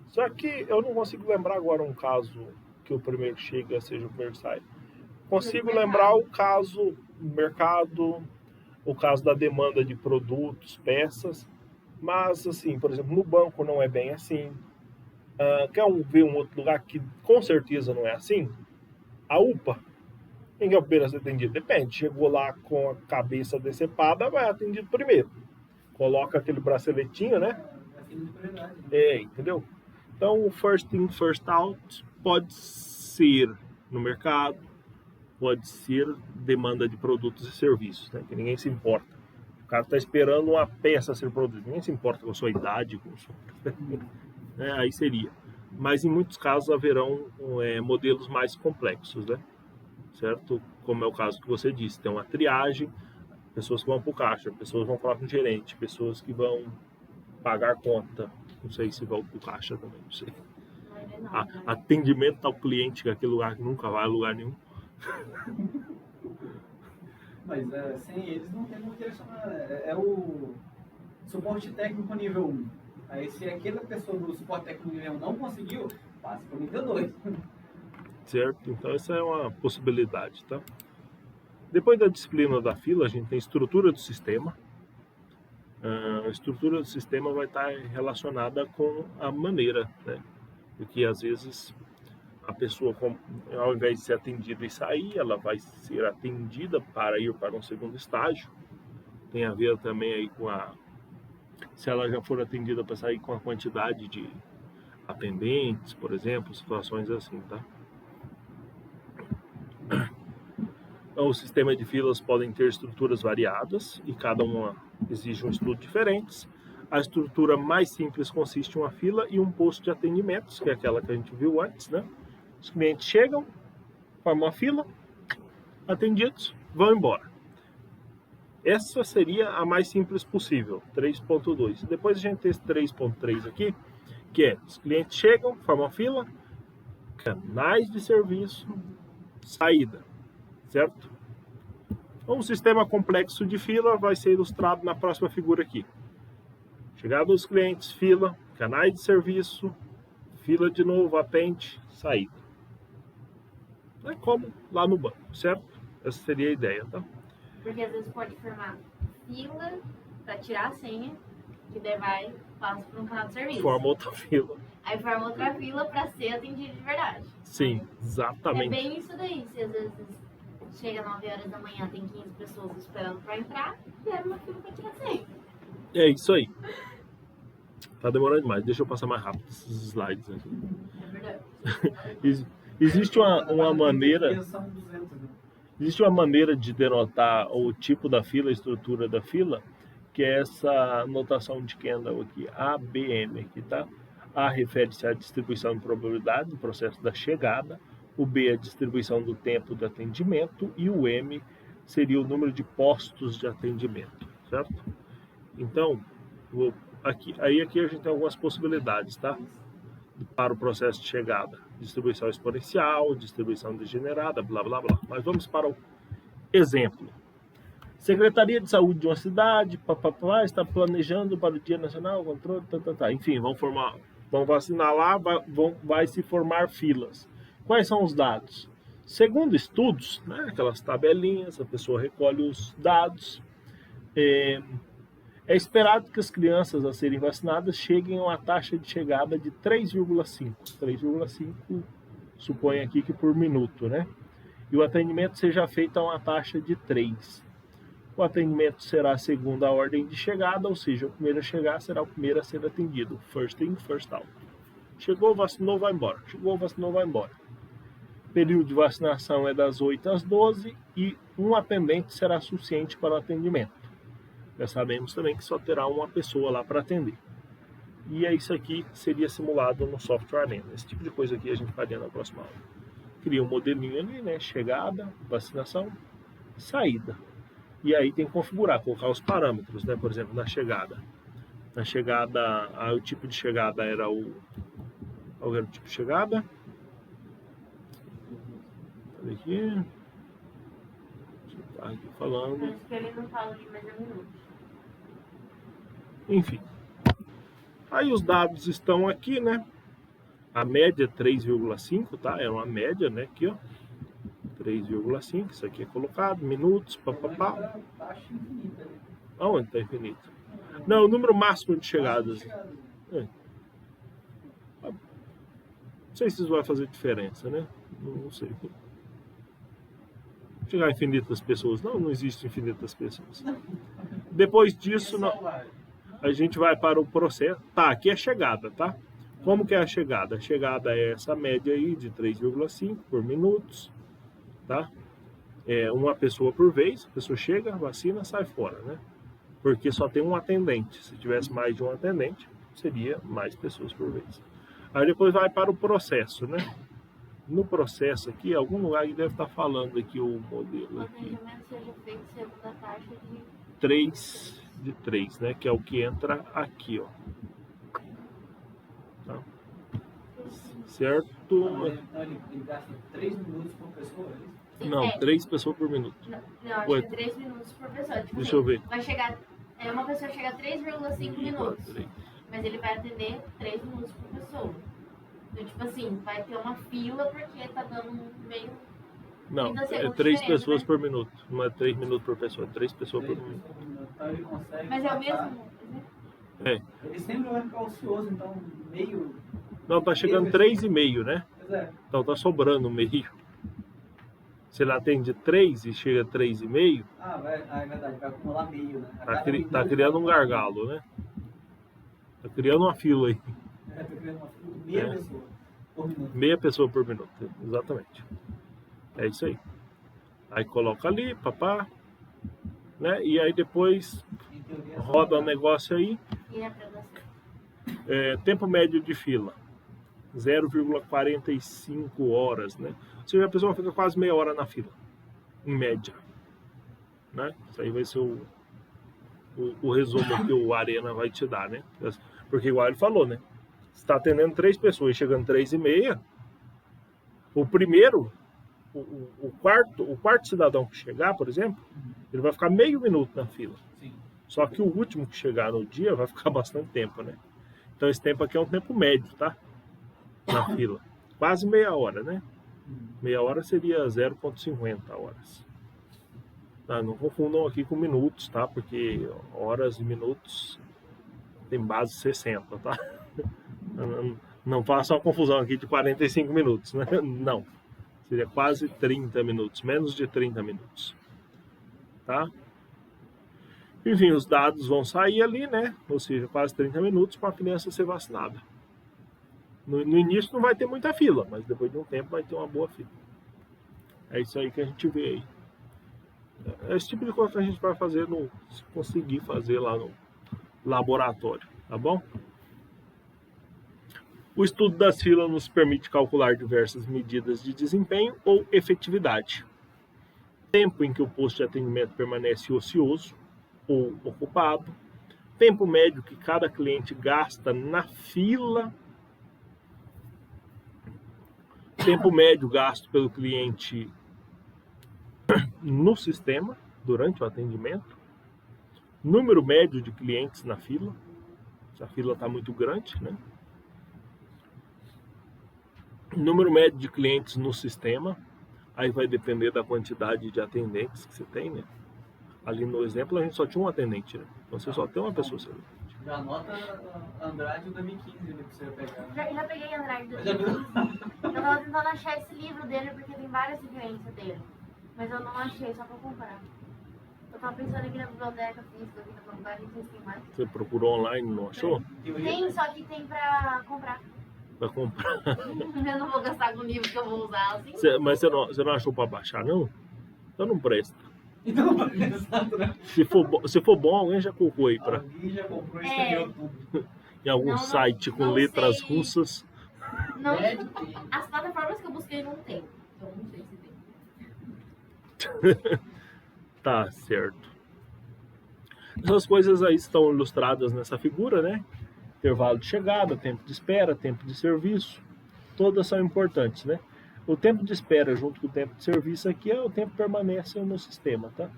Só que eu não consigo lembrar agora um caso que o primeiro que chega seja o primeiro que sai. Consigo lembrar o caso no mercado, o caso da demanda de produtos, peças, mas assim, por exemplo, no banco não é bem assim. Quer ver um outro lugar que com certeza não é assim? A UPA. Quem é o primeiro a ser atendido? Depende. Chegou lá com a cabeça decepada, vai atendido primeiro. Coloca aquele braceletinho, né? Assim de prioridade, né? Entendeu? Então, o first in, first out pode ser no mercado, pode ser demanda de produtos e serviços, né? Que ninguém se importa. O cara está esperando uma peça ser produzida, ninguém se importa com a sua idade, com a sua... né? Aí seria. Mas em muitos casos haverão modelos mais complexos, né? Certo? Como é o caso que você disse, tem uma triagem, pessoas que vão para o caixa, pessoas que vão falar com o gerente, pessoas que vão pagar conta, não sei se vão para o caixa também, não sei. Atendimento ao cliente, que é aquele lugar que nunca vai a lugar nenhum. Mas sem eles não tem como direcionar. É o suporte técnico nível 1. Aí se aquela pessoa do suporte técnico nível 1 não conseguiu, passa para o nível 2. Certo? Então essa é uma possibilidade, tá? Depois da disciplina da fila, a gente tem estrutura do sistema. A estrutura do sistema vai estar relacionada com a maneira, né? Porque às vezes a pessoa, ao invés de ser atendida e sair, ela vai ser atendida para ir para um segundo estágio. Tem a ver também aí com se ela já for atendida para sair, com a quantidade de atendentes, por exemplo, situações assim, tá? Então, o sistema de filas podem ter estruturas variadas e cada uma exige um estudo diferente. A estrutura mais simples consiste em uma fila e um posto de atendimentos, que é aquela que a gente viu antes, né? Os clientes chegam, formam uma fila, atendidos, vão embora. Essa seria a mais simples possível, 3.2. Depois a gente tem esse 3.3 aqui, que é os clientes chegam, formam a fila, canais de serviço, saída. Certo? Então, um sistema complexo de fila vai ser ilustrado na próxima figura aqui. Chegada dos clientes, fila, canais de serviço, fila de novo, atende, saída. É como lá no banco, certo? Essa seria a ideia, tá? Porque às vezes pode formar fila para tirar a senha, que daí passa para um canal de serviço. Forma outra fila. Aí forma outra fila para ser atendido de verdade. Sim, exatamente. É bem isso daí. Se às vezes chega 9 horas da manhã, tem 15 pessoas esperando para entrar, era uma fila para tirar senha. É isso aí. Tá demorando demais. Deixa eu passar mais rápido esses slides aqui. É verdade. Existe uma maneira... São 200, né? Existe uma maneira de denotar o tipo da fila, a estrutura da fila, que é essa notação de Kendall aqui, ABM aqui, tá? A refere-se à distribuição de probabilidade do processo da chegada, o B é a distribuição do tempo de atendimento e o M seria o número de postos de atendimento, certo? Então, aqui a gente tem algumas possibilidades, tá? Para o processo de chegada, distribuição exponencial, distribuição degenerada, blá, blá, blá. Mas vamos para o exemplo. Secretaria de Saúde de uma cidade, está planejando para o Dia Nacional, controle, enfim, vão vacinar lá, vai se formar filas. Quais são os dados? Segundo estudos, né, aquelas tabelinhas, a pessoa recolhe os dados. É esperado que as crianças a serem vacinadas cheguem a uma taxa de chegada de 3,5. 3,5 supõe aqui que por minuto, né? E o atendimento seja feito a uma taxa de 3. O atendimento será segundo a ordem de chegada, ou seja, o primeiro a chegar será o primeiro a ser atendido. First in, first out. Chegou, vacinou, vai embora. Chegou, vacinou, vai embora. O período de vacinação é das 8 às 12 e um atendente será suficiente para o atendimento. Já sabemos também que só terá uma pessoa lá para atender. E é isso aqui seria simulado no software Arena. Esse tipo de coisa aqui a gente faria na próxima aula. Cria um modelinho ali, né? Chegada, vacinação, saída. E aí tem que configurar, colocar os parâmetros, né? Por exemplo, na chegada. Na chegada, o tipo de chegada era qual era o tipo de chegada? Olha aqui. Tá aqui falando. Por isso que ele não fala de mais um minuto. Enfim. Aí os dados estão aqui, né? A média é 3,5, tá? É uma média, né? Aqui, ó. 3,5, isso aqui é colocado, minutos, papapá. Taxa infinita, né? Aonde está infinito? Não, o número máximo de chegadas. É. Não sei se isso vai fazer diferença, né? Não sei. Chegar a infinitas pessoas. Não existe infinitas pessoas. Depois disso, a gente vai para o processo. Tá, aqui é a chegada, tá? Como que é a chegada? A chegada é essa média aí de 3,5 por minutos, tá? É uma pessoa por vez, a pessoa chega, vacina, sai fora, né? Porque só tem um atendente. Se tivesse mais de um atendente, seria mais pessoas por vez. Aí depois vai para o processo, né? No processo aqui, algum lugar que deve estar falando aqui o modelo O aqui. atendimento seja feito segundo a taxa de 3 de 3, né? Que é o que entra aqui, ó. Tá? Certo? Então, ele gasta 3 minutos por pessoa, é isso? Sim, Não, 3 pessoas por minuto. Não, acho Ué. que é 3 minutos por pessoa. Tipo Deixa eu ver. Vai chegar. Uma pessoa chega a 3,5 minutos. Mas ele vai atender 3 minutos por pessoa. Então, tipo assim, vai ter uma fila porque tá dando meio. Não, Ainda assim, é muito 3 diferente, pessoas né? por minuto. Não é 3 minutos por pessoa, é 3 pessoas por 3 minuto. pessoas por minuto. Então ele consegue. Mas é o passar- mesmo. É. Ele sempre vai ficar ocioso, então meio. Não, tá chegando 3,5, né? Pois é. Então tá sobrando meio. Se ele atende 3 e chega a 3,5, É verdade, vai acumular meio, né? A tá, cada minuto tá criando um vai- gargalo, né? Tá criando uma fila aí. Tá criando uma fila de meia É. pessoa por minuto. Meia pessoa por minuto, exatamente. É isso aí. Aí coloca ali, papá, né? E aí depois Em teoria, roda o negócio aí. E é pra dar certo. Tempo médio de fila, 0,45 horas, né? Ou seja, a pessoa fica quase meia hora na fila, em média, né? Isso aí vai ser o resumo que o Arena vai te dar, né? Porque igual ele falou, né? Você está atendendo 3 pessoas e chegando 3,5, o primeiro, o quarto cidadão que chegar, por exemplo, ele vai ficar meio minuto na fila. Sim. Só que o último que chegar no dia vai ficar bastante tempo, né? Então esse tempo aqui é um tempo médio, tá? Na fila. Quase meia hora, né? Meia hora seria 0,50 horas. Tá? Não confundam aqui com minutos, tá? Porque horas e minutos tem base 60, tá? Não façam a confusão aqui de 45 minutos, né? Não. Seria quase 30 minutos, menos de 30 minutos. Tá? Enfim, os dados vão sair ali, né? Ou seja, quase 30 minutos para a criança ser vacinada. No início não vai ter muita fila, mas depois de um tempo vai ter uma boa fila. É isso aí que a gente vê aí. É esse tipo de coisa que a gente vai fazer, se conseguir fazer lá no laboratório, tá bom? O estudo das filas nos permite calcular diversas medidas de desempenho ou efetividade. Tempo em que o posto de atendimento permanece ocioso ou ocupado. Tempo médio que cada cliente gasta na fila. Tempo médio gasto pelo cliente no sistema durante o atendimento. Número médio de clientes na fila. Se a fila está muito grande, né? Número médio de clientes no sistema. Aí vai depender da quantidade de atendentes que você tem, né? Ali no exemplo a gente só tinha um atendente, né? Então você só tem uma pessoa servindo. Já anota Andrade 2015 ali pra você pegar. Já peguei Andrade do Já viu? Eu tava tentando achar esse livro dele porque tem várias referências dele. Mas eu não achei, só pra comprar. Eu tava pensando aqui na biblioteca física aqui da faculdade, não sei se tem mais. Você procurou online e não achou? Tem, só que tem pra comprar. Pra comprar. Eu não vou gastar com livro que eu vou usar assim. Mas você não achou pra baixar, não? Então não presta. Então, exato, né? Se for bom, alguém já colocou aí pra, Alguém já comprou e escreveu tudo. em algum Não, site com não letras sei. russas. Não, Deve ter. as plataformas que eu busquei não tem. Então não sei se tem. Tá certo. Essas coisas aí estão ilustradas nessa figura, né? Intervalo de chegada, tempo de espera, tempo de serviço. Todas são importantes, né? O tempo de espera junto com o tempo de serviço aqui é o tempo que permanece no sistema, tá?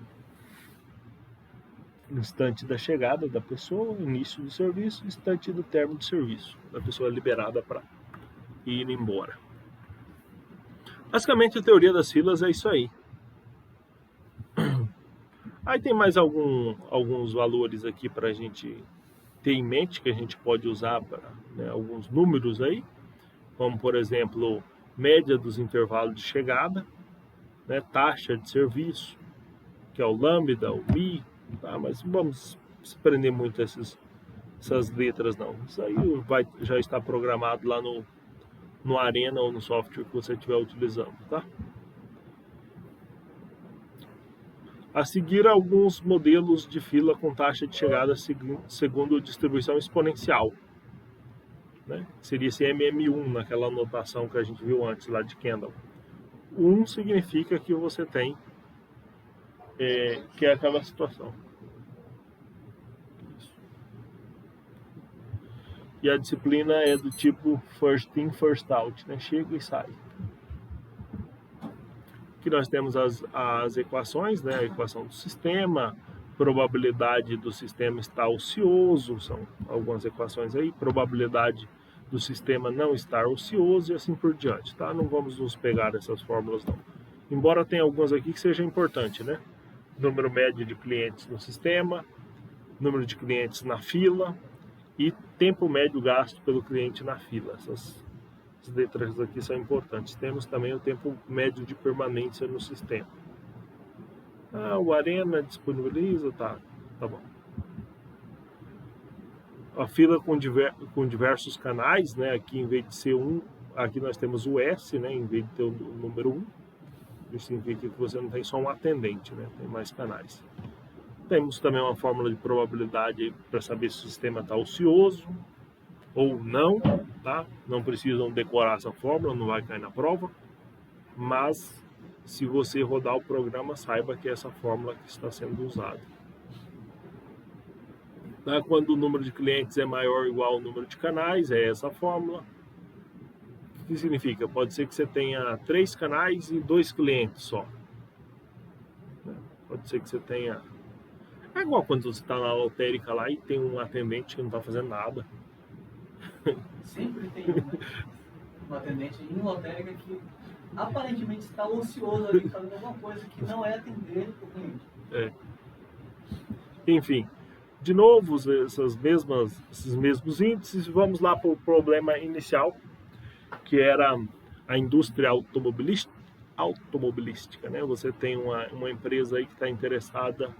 Instante da chegada da pessoa, início do serviço, instante do término de serviço. A pessoa é liberada para ir embora. Basicamente, a teoria das filas é isso aí. Aí tem mais alguns valores aqui para a gente ter em mente, que a gente pode usar para, né, alguns números aí, como, por exemplo, média dos intervalos de chegada, né, taxa de serviço, que é o lambda, o mi, tá? Mas vamos se prender muito a essas letras não. Isso aí já está programado lá no Arena ou no software que você estiver utilizando, tá? A seguir, alguns modelos de fila com taxa de chegada segundo distribuição exponencial, né? Seria esse MM1 naquela anotação que a gente viu antes lá de Kendall. 1 significa que você tem que é aquela situação. E a disciplina é do tipo first in, first out, né? Chega e sai. Aqui nós temos as equações, né? A equação do sistema, probabilidade do sistema estar ocioso, são algumas equações aí, probabilidade do sistema não estar ocioso e assim por diante, tá? Não vamos nos pegar essas fórmulas não. Embora tenha algumas aqui que seja importante, né? Número médio de clientes no sistema, número de clientes na fila e tempo médio gasto pelo cliente na fila. Essas letras aqui são importantes. Temos também o tempo médio de permanência no sistema. O Arena disponibiliza, tá bom. A fila com diversos canais, né? Aqui em vez de ser aqui nós temos o S, né? Em vez de ter o número 1. Isso significa que você não tem só um atendente, né? Tem mais canais. Temos também uma fórmula de probabilidade para saber se o sistema está ocioso ou não, tá? Não precisam decorar essa fórmula, não vai cair na prova, mas se você rodar o programa, saiba que é essa fórmula que está sendo usada. Tá? Quando o número de clientes é maior ou igual ao número de canais, é essa fórmula. O que significa? Pode ser que você tenha 3 canais e 2 clientes só. Pode ser que você tenha... É igual quando você está na lotérica lá e tem um atendente que não está fazendo nada. Sempre tem um atendente em lotérica que aparentemente está ocioso ali, fazendo alguma coisa que não é atender o cliente. Enfim, de novo, esses mesmos índices. Vamos lá para o problema inicial, que era a indústria automobilística, né? Você tem uma empresa aí que está interessada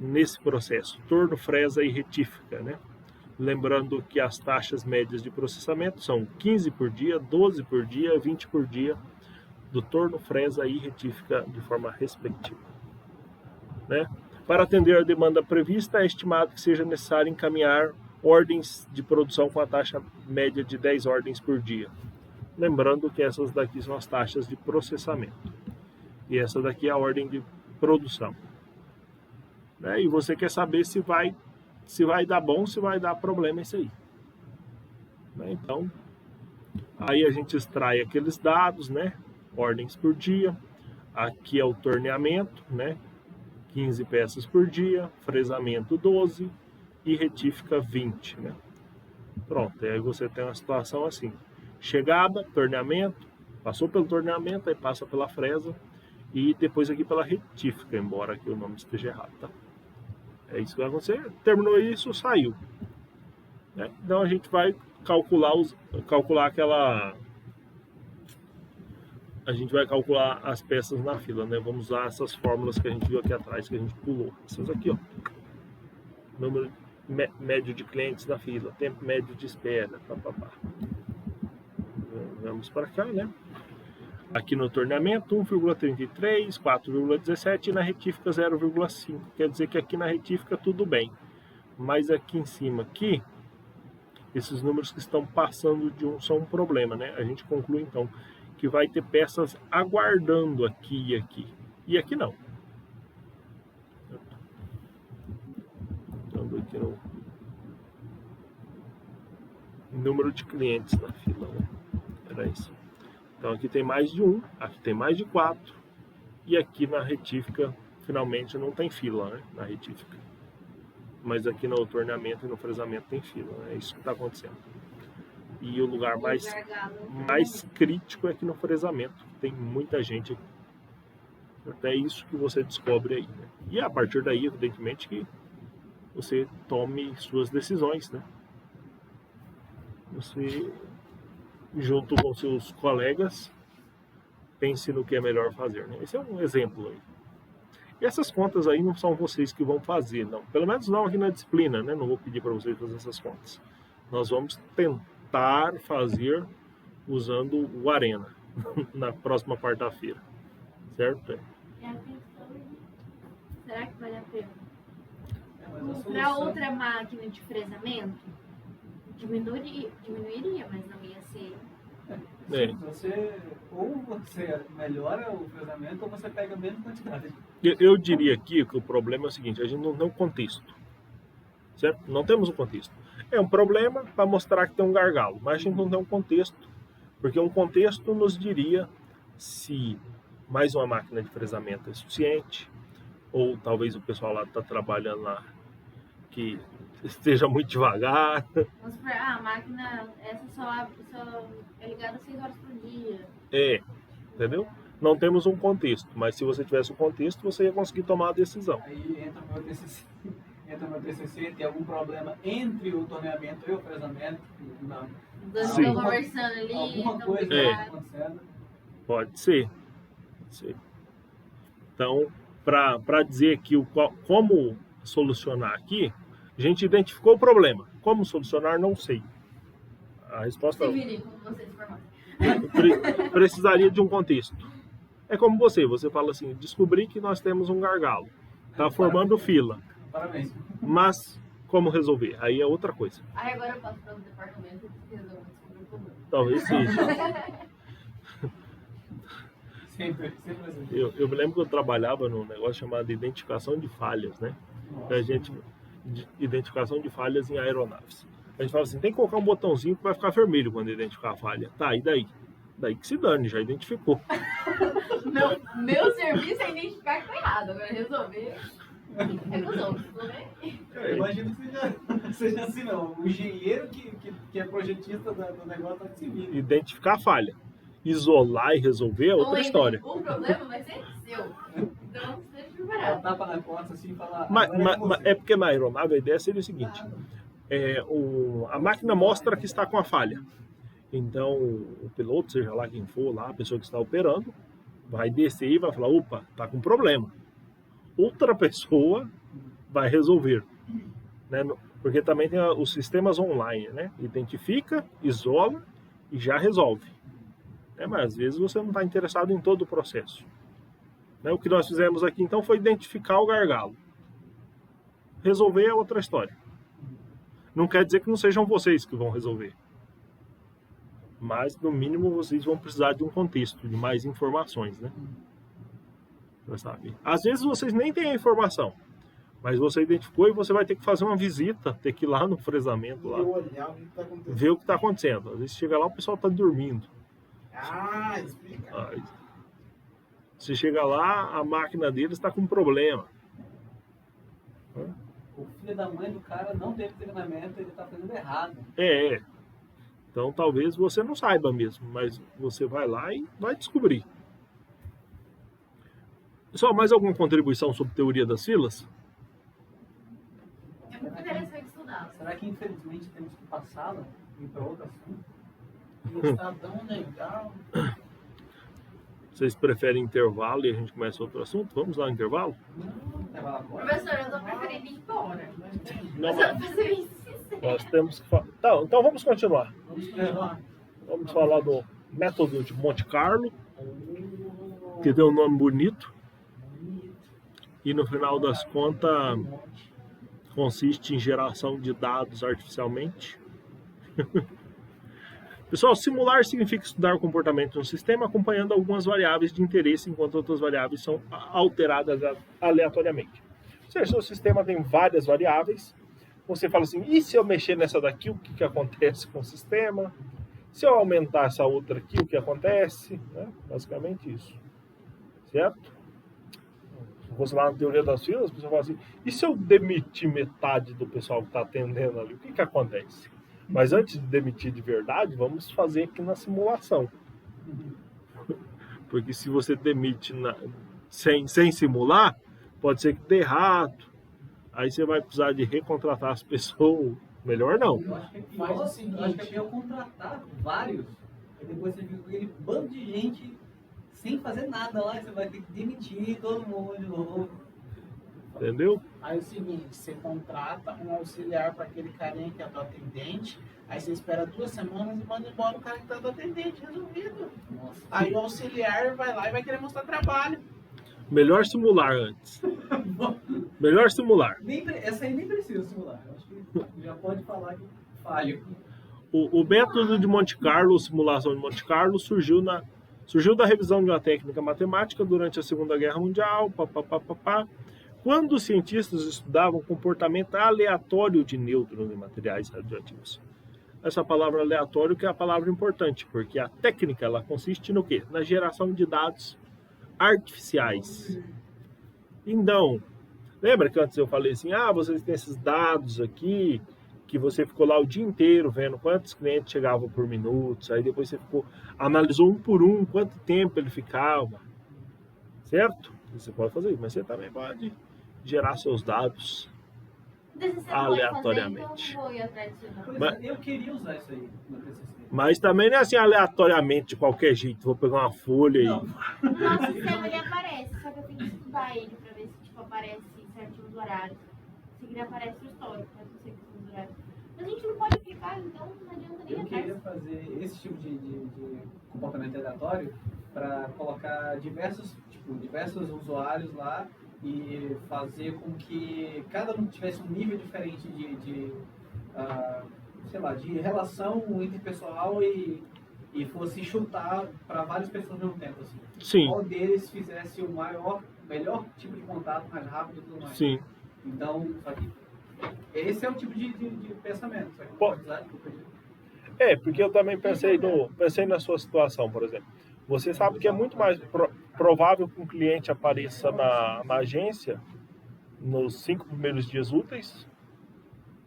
nesse processo, torno, fresa e retífica, né? Lembrando que as taxas médias de processamento são 15 por dia, 12 por dia, 20 por dia do torno, fresa e retífica de forma respectiva, né? Para atender a demanda prevista, é estimado que seja necessário encaminhar ordens de produção com a taxa média de 10 ordens por dia. Lembrando que essas daqui são as taxas de processamento. E essa daqui é a ordem de produção. Né? E você quer saber se vai dar bom, se vai dar problema isso aí. Né? Então, aí a gente extrai aqueles dados, né? Ordens por dia. Aqui é o torneamento, né? 15 peças por dia, fresamento 12 e retífica 20, né? Pronto, aí você tem uma situação assim. Chegada, torneamento, passou pelo torneamento, aí passa pela fresa e depois aqui pela retífica, embora aqui o nome esteja errado, tá? É isso que vai acontecer. Terminou isso, saiu. Né? Então a gente vai calcular aquela... A gente vai calcular as peças na fila, né? Vamos usar essas fórmulas que a gente viu aqui atrás, que a gente pulou. Essas aqui, ó. Número médio de clientes na fila, tempo médio de espera, papapá. Vamos para cá, né? Aqui no torneamento 1,33, 4,17 e na retífica 0,5. Quer dizer que aqui na retífica tudo bem. Mas aqui em cima, aqui, esses números que estão passando de 1 são um problema, né? A gente conclui então que vai ter peças aguardando aqui e aqui. E aqui não. Estando aqui no número de clientes na fila, né? Era isso. Então aqui tem mais de 1, aqui tem mais de 4. E aqui na retífica, finalmente, não tem fila, né? Na retífica. Mas aqui no torneamento e no fresamento tem fila, né? É isso que está acontecendo. E o lugar O mais gargalo. crítico é aqui no fresamento. Tem muita gente aqui. Até isso que você descobre aí, né? E a partir daí, evidentemente, que você tome suas decisões, né? Você, junto com seus colegas, pense no que é melhor fazer, né? Esse é um exemplo aí. E essas contas aí não são vocês que vão fazer, não. Pelo menos não aqui na disciplina, né? Não vou pedir para vocês fazer essas contas. Nós vamos tentar fazer usando o Arena na próxima quarta-feira, certo? É a questão de... Será que vale a pena? Mas a Para solução- outra máquina de fresamento, diminuiria, mas não ia ser... É. Ou você melhora o fresamento ou você pega menos quantidade. Eu diria aqui que o problema é o seguinte, a gente não tem um contexto, certo? Não temos um contexto. É um problema para mostrar que tem um gargalo, mas a gente não tem um contexto, porque um contexto nos diria se mais uma máquina de fresamento é suficiente, ou talvez o pessoal lá está trabalhando lá que esteja muito devagar. Vamos supor, a máquina, essa só é ligada 6 horas por dia. É, entendeu? Não temos um contexto, mas se você tivesse um contexto, você ia conseguir tomar a decisão. Aí entra o meu TCC, tem algum problema entre o torneamento e o fresamento? Não. Estão Sim. conversando ali, Alguma estão coisa É. está acontecendo. Pode ser. Pode ser. Então, para dizer aqui como solucionar aqui, a gente identificou o problema. Como solucionar, não sei. A resposta se virem como vocês formaram. precisaria de um contexto. É como você fala assim, descobri que nós temos um gargalo, está formando fila, Parabéns. mas como resolver? Aí é outra coisa. Aí agora eu passo para o departamento que resolve descobrir o problema. Talvez seja. Sempre assim. Eu me lembro que eu trabalhava num negócio chamado identificação de falhas, né? Identificação de falhas em aeronaves. A gente fala assim, tem que colocar um botãozinho que vai ficar vermelho quando identificar a falha. Tá, e daí? Daí que se dane, já identificou. Meu serviço é identificar que tá errado, agora resolver é com os outros, resolver. Eu imagino que seja assim, não. O engenheiro que é projetista do negócio tá se vindo. Identificar a falha. Isolar e resolver é outra Ou história. O problema vai ser seu. Então, esteja Dá um preparado. tapa na costa assim e falar. Mas é porque na aeronave a ideia seria o seguinte: a máquina mostra que está com a falha. Então, o piloto, seja lá quem for, lá, a pessoa que está operando, vai descer e vai falar: opa, está com problema. Outra pessoa vai resolver. Né? Porque também tem os sistemas online, né? Identifica, isola e já resolve. Mas às vezes você não está interessado em todo o processo. O que nós fizemos aqui então foi identificar o gargalo. Resolver é outra história. Não quer dizer que não sejam vocês que vão resolver. Mas no mínimo vocês vão precisar de um contexto, de mais informações, né? Pra saber. Às vezes vocês nem têm a informação, mas você identificou e você vai ter que fazer uma visita, ter que ir lá no fresamento, lá, olhar o que está acontecendo. ver o que está acontecendo. Às vezes chega lá o pessoal está dormindo. Ah, explica. Aí, você chega lá, a máquina deles está com problema. O filho da mãe do cara não teve treinamento, ele tá fazendo errado. Então talvez você não saiba mesmo, mas você vai lá e vai descobrir. Pessoal, mais alguma contribuição sobre teoria das filas? É muito interessante estudar. Será que infelizmente temos que passá-la e ir para outro assunto? Está tão legal. Vocês preferem intervalo e a gente começa outro assunto? Vamos lá no intervalo? Levar lá fora? Professor, eu tô preferindo ir embora. Não, Mas eu vou fazer isso. nós temos que falar. Tá, então vamos continuar. Vamos levar. Vamos falar do método de Monte Carlo, que tem um nome bonito. E no final das contas, consiste em geração de dados artificialmente. Pessoal, simular significa estudar o comportamento de um sistema acompanhando algumas variáveis de interesse, enquanto outras variáveis são alteradas aleatoriamente. Ou seja, se o sistema tem várias variáveis, você fala assim, e se eu mexer nessa daqui, o que acontece com o sistema? Se eu aumentar essa outra aqui, o que acontece? Basicamente isso. Certo? Se você lá na teoria das filas, a pessoa fala assim, e se eu demitir metade do pessoal que está atendendo ali, o que acontece? Mas antes de demitir de verdade, vamos fazer aqui na simulação. Porque se você demite sem simular, pode ser que dê errado. Aí você vai precisar de recontratar as pessoas. Melhor não. Eu acho que é Faz pior, o seguinte. eu acho que é pior contratar vários. E depois você fica com aquele bando de gente sem fazer nada lá. E você vai ter que demitir todo mundo de novo. Entendeu? Aí é o seguinte, você contrata um auxiliar para aquele carinha que é do atendente, aí você espera 2 semanas e manda embora o cara que tá do atendente, resolvido. Nossa. Aí o auxiliar vai lá e vai querer mostrar trabalho. Melhor simular antes. Melhor simular. Essa aí nem precisa simular. Eu acho que já pode falar que falho. O método de Monte Carlo, simulação de Monte Carlo, surgiu da revisão de uma técnica matemática durante a Segunda Guerra Mundial, quando os cientistas estudavam o comportamento aleatório de nêutrons em materiais radioativos. Essa palavra aleatório que é a palavra importante, porque a técnica ela consiste no quê? Na geração de dados artificiais. Então, lembra que antes eu falei assim, vocês têm esses dados aqui, que você ficou lá o dia inteiro vendo quantos clientes chegavam por minuto, aí depois você analisou um por um, quanto tempo ele ficava, certo? Você pode fazer isso, mas você também pode gerar seus dados aleatoriamente. Mas eu queria usar isso aí no TCC. Mas também não é assim aleatoriamente, de qualquer jeito. Vou pegar uma folha Não. e... No nosso sistema ele aparece, só que eu tenho que estudar ele pra ver se tipo, aparece certinho os horários. Se ele aparece o histórico, mas não sei os horários. Mas a gente não pode aplicar, então não adianta nem Eu queria atrás. fazer esse tipo de comportamento aleatório para colocar diversos usuários lá e fazer com que cada um tivesse um nível diferente de relação interpessoal e fosse chutar para várias pessoas ao mesmo tempo. Assim. Sim. Qual deles fizesse o melhor tipo de contato, mais rápido e tudo mais. Sim. Então, só que esse é o tipo de pensamento. Só que Pô. Porque eu também pensei na sua situação, por exemplo. Você sabe que é muito mais provável que um cliente apareça na agência nos 5 primeiros dias úteis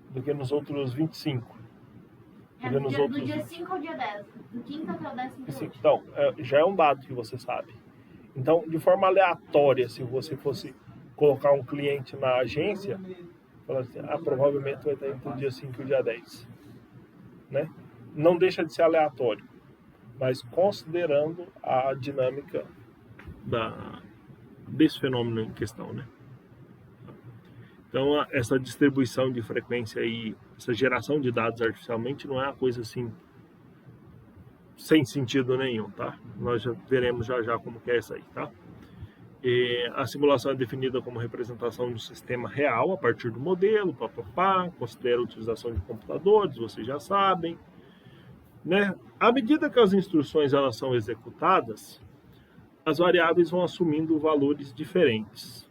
do que nos outros 25. Do dia 5 ao dia 10. Do 5 até o 10. Então, já é um dado que você sabe. Então, de forma aleatória, se você fosse colocar um cliente na agência, falar assim, provavelmente vai estar entre o dia 5 e o dia 10. Né? Não deixa de ser aleatório, mas considerando a dinâmica desse fenômeno em questão. Né? Então, essa distribuição de frequência aí, essa geração de dados artificialmente não é uma coisa assim sem sentido nenhum, tá? Nós já veremos já como que é isso aí, tá? A simulação é definida como representação de um sistema real a partir do modelo, considera a utilização de computadores, vocês já sabem, né? À medida que as instruções elas são executadas, as variáveis vão assumindo valores diferentes.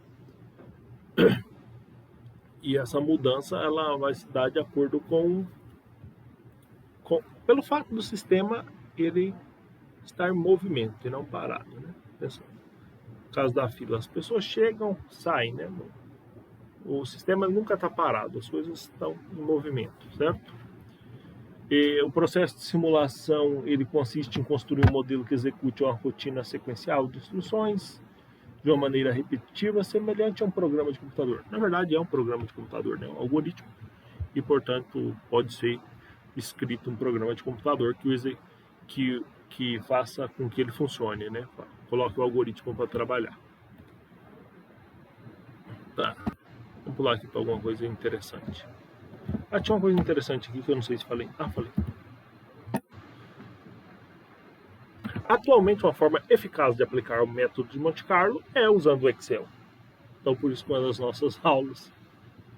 E essa mudança ela vai se dar de acordo pelo fato do sistema ele estar em movimento e não parado, né? No caso da fila, as pessoas chegam, saem, né? O sistema nunca está parado, as coisas estão em movimento, certo? E o processo de simulação ele consiste em construir um modelo que execute uma rotina sequencial de instruções de uma maneira repetitiva, semelhante a um programa de computador. Na verdade, é um programa de computador, né? Um algoritmo, e, portanto, pode ser escrito um programa de computador que faça com que ele funcione, né? Coloque o algoritmo para trabalhar. Tá. Vamos pular aqui para alguma coisa interessante. Tinha uma coisa interessante aqui que eu não sei se falei. Falei. Atualmente, uma forma eficaz de aplicar o método de Monte Carlo é usando o Excel. Então, por isso, uma das nossas aulas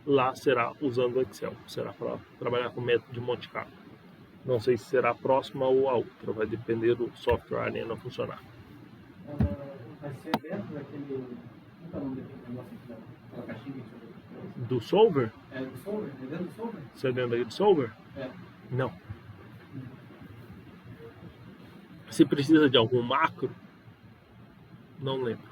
lá será usando o Excel. Será para trabalhar com o método de Monte Carlo. Não sei se será a próxima ou a outra. Vai depender do software Arena funcionar. Vai ser dentro daquele... Não é o nome daquele negócio daquela caixinha do solver? É do solver? É dentro do solver? Você é dentro do solver? É. Não. Se precisa de algum macro? Não lembro.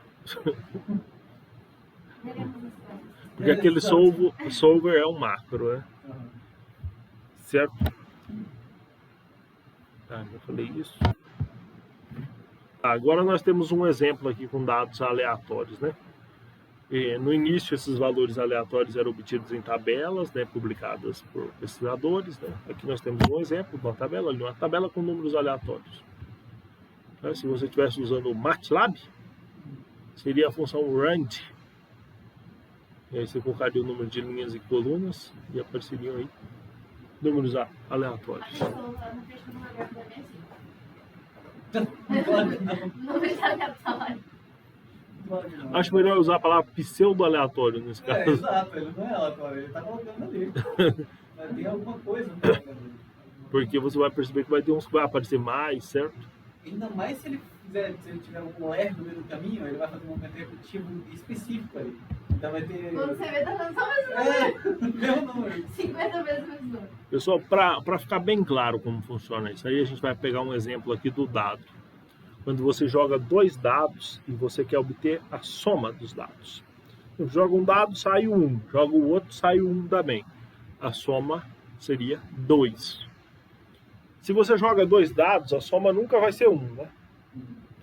Porque aquele solver é um macro, né? Certo? Ah, já falei isso. Agora nós temos um exemplo aqui com dados aleatórios, né? No início, esses valores aleatórios eram obtidos em tabelas, né, publicadas por pesquisadores, né? Aqui nós temos um exemplo de uma tabela, ali, uma tabela com números aleatórios. Se você estivesse usando o MATLAB, seria a função RAND. E aí você colocaria o número de linhas e colunas e apareceriam aí números aleatórios. Números aleatórios. Acho melhor usar a palavra pseudo-aleatório nesse caso. Exato, ele não é aleatório, ele tá colocando ali. Mas tem alguma coisa. Porque você vai perceber que vai ter uns que vai aparecer mais, certo? Ainda mais se ele tiver um ler no meio do caminho, ele vai fazer um movimento repetitivo específico ali. Então vai ter. Quando você vê, tá dando só o mesmo número. Mesmo número. 50 vezes o mesmo número. Pessoal, para ficar bem claro como funciona isso aí, a gente vai pegar um exemplo aqui do dado. Quando você joga dois dados e você quer obter a soma dos dados. Joga um dado, sai um. Joga o outro, sai um também. A soma seria 2. Se você joga dois dados, a soma nunca vai ser 1, né?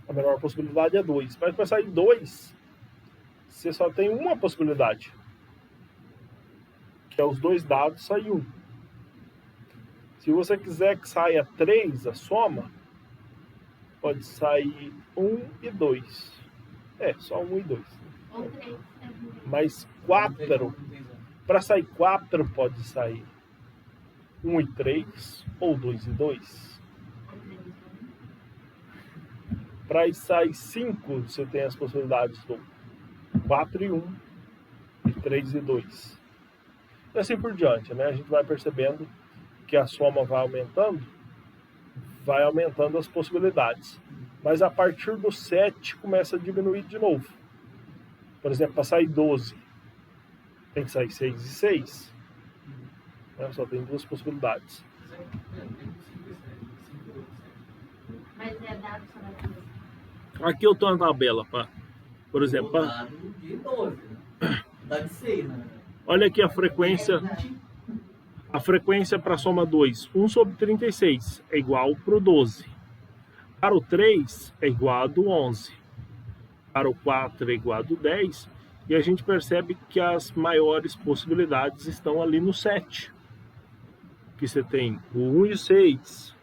A menor possibilidade é 2. Mas para sair 2, você só tem uma possibilidade. Que é os dois dados sair 1. Se você quiser que saia 3, a soma, pode sair 1 e 2. Só 1 e 2. Ou 3. Mas 4, para sair 4 pode sair 1 e 3 ou 2 e 2. Para sair 5, você tem as possibilidades do 4 e 1 e 3 e 2. E assim por diante, né? A gente vai percebendo que a soma vai aumentando as possibilidades. Mas a partir do 7 começa a diminuir de novo. Por exemplo, para sair 12, tem que sair 6 e 6. Só tem duas possibilidades. Mas é dado só da Aqui eu estou na tabela, por exemplo. Dado de 12. Dado de 6, né? Olha aqui a frequência. A frequência para a soma 2, 1 sobre 36 é igual para o 12. Para o 3 é igual a do 11. Para o 4 é igual a do 10. E a gente percebe que as maiores possibilidades estão ali no 7. Que você tem o 1 e o 6,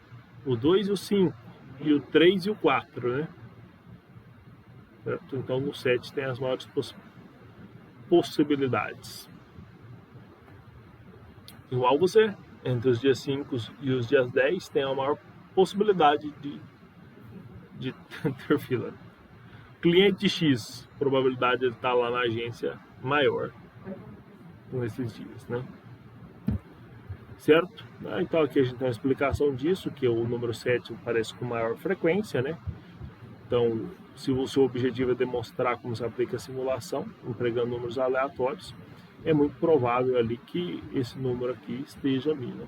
o 2 e o 5, e o 3 e o 4, né? Certo? Então no 7 tem as maiores possibilidades. Igual você, entre os dias 5 e os dias 10, tem a maior possibilidade de ter fila. Cliente X, probabilidade de ele estar lá na agência maior com esses dias, né? Certo? Então aqui a gente tem uma explicação disso, que o número 7 aparece com maior frequência, né? Então, se o seu objetivo é demonstrar como se aplica a simulação, empregando números aleatórios, é muito provável ali que esse número aqui esteja ali, né?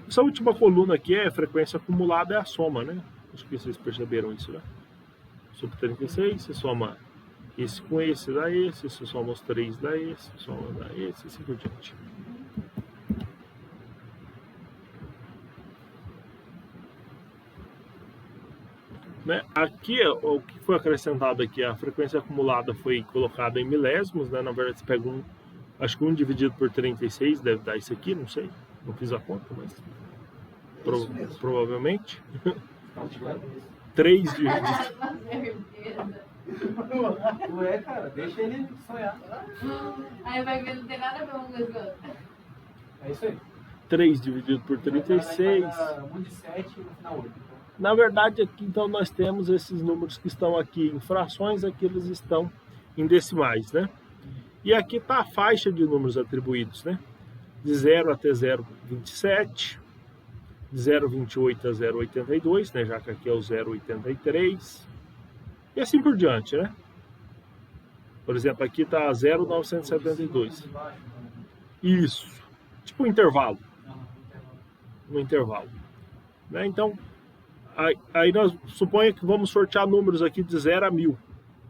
Essa última coluna aqui é a frequência acumulada, é a soma, né? Acho que vocês perceberam isso, né? Sobre 36, você soma esse com esse, dá esse, você soma os 3, dá esse, soma dá esse, assim por diante. Né? Aqui, o que foi acrescentado aqui, a frequência acumulada foi colocada em milésimos, né? Na verdade, você pega acho que 1 dividido por 36 deve dar isso aqui, não sei, não fiz a conta, mas provavelmente. 3 dividido. Ué, cara, deixa ele sonhar. Aí vai ver, não tem nada a ver uma coisa com a outra. É isso aí. 3 dividido por 36. 1 de 7 e no final 8. Na verdade, aqui então nós temos esses números que estão aqui em frações, aqui eles estão em decimais, né? E aqui está a faixa de números atribuídos, né? De 0 até 0,27, de 0,28 a 0,82, né? Já que aqui é o 0,83, e assim por diante, né? Por exemplo, aqui está 0,972. Isso, tipo um intervalo. No intervalo. Né? Então, aí nós suponha que vamos sortear números aqui de 0 a 1000,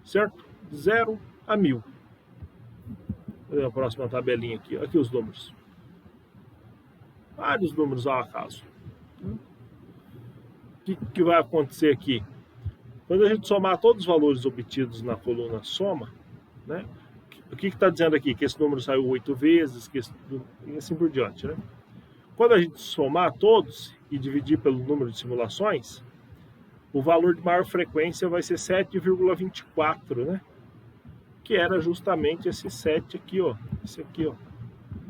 certo? De 0 a 1000. A próxima tabelinha aqui, aqui os números. vários números ao acaso. O que vai acontecer aqui? Quando a gente somar todos os valores obtidos na coluna soma, né? O que está dizendo aqui? Que esse número saiu 8 vezes, e assim por diante, né? Quando a gente somar todos e dividir pelo número de simulações, o valor de maior frequência vai ser 7,24, né? Que era justamente esse 7 aqui, ó. Esse aqui, ó.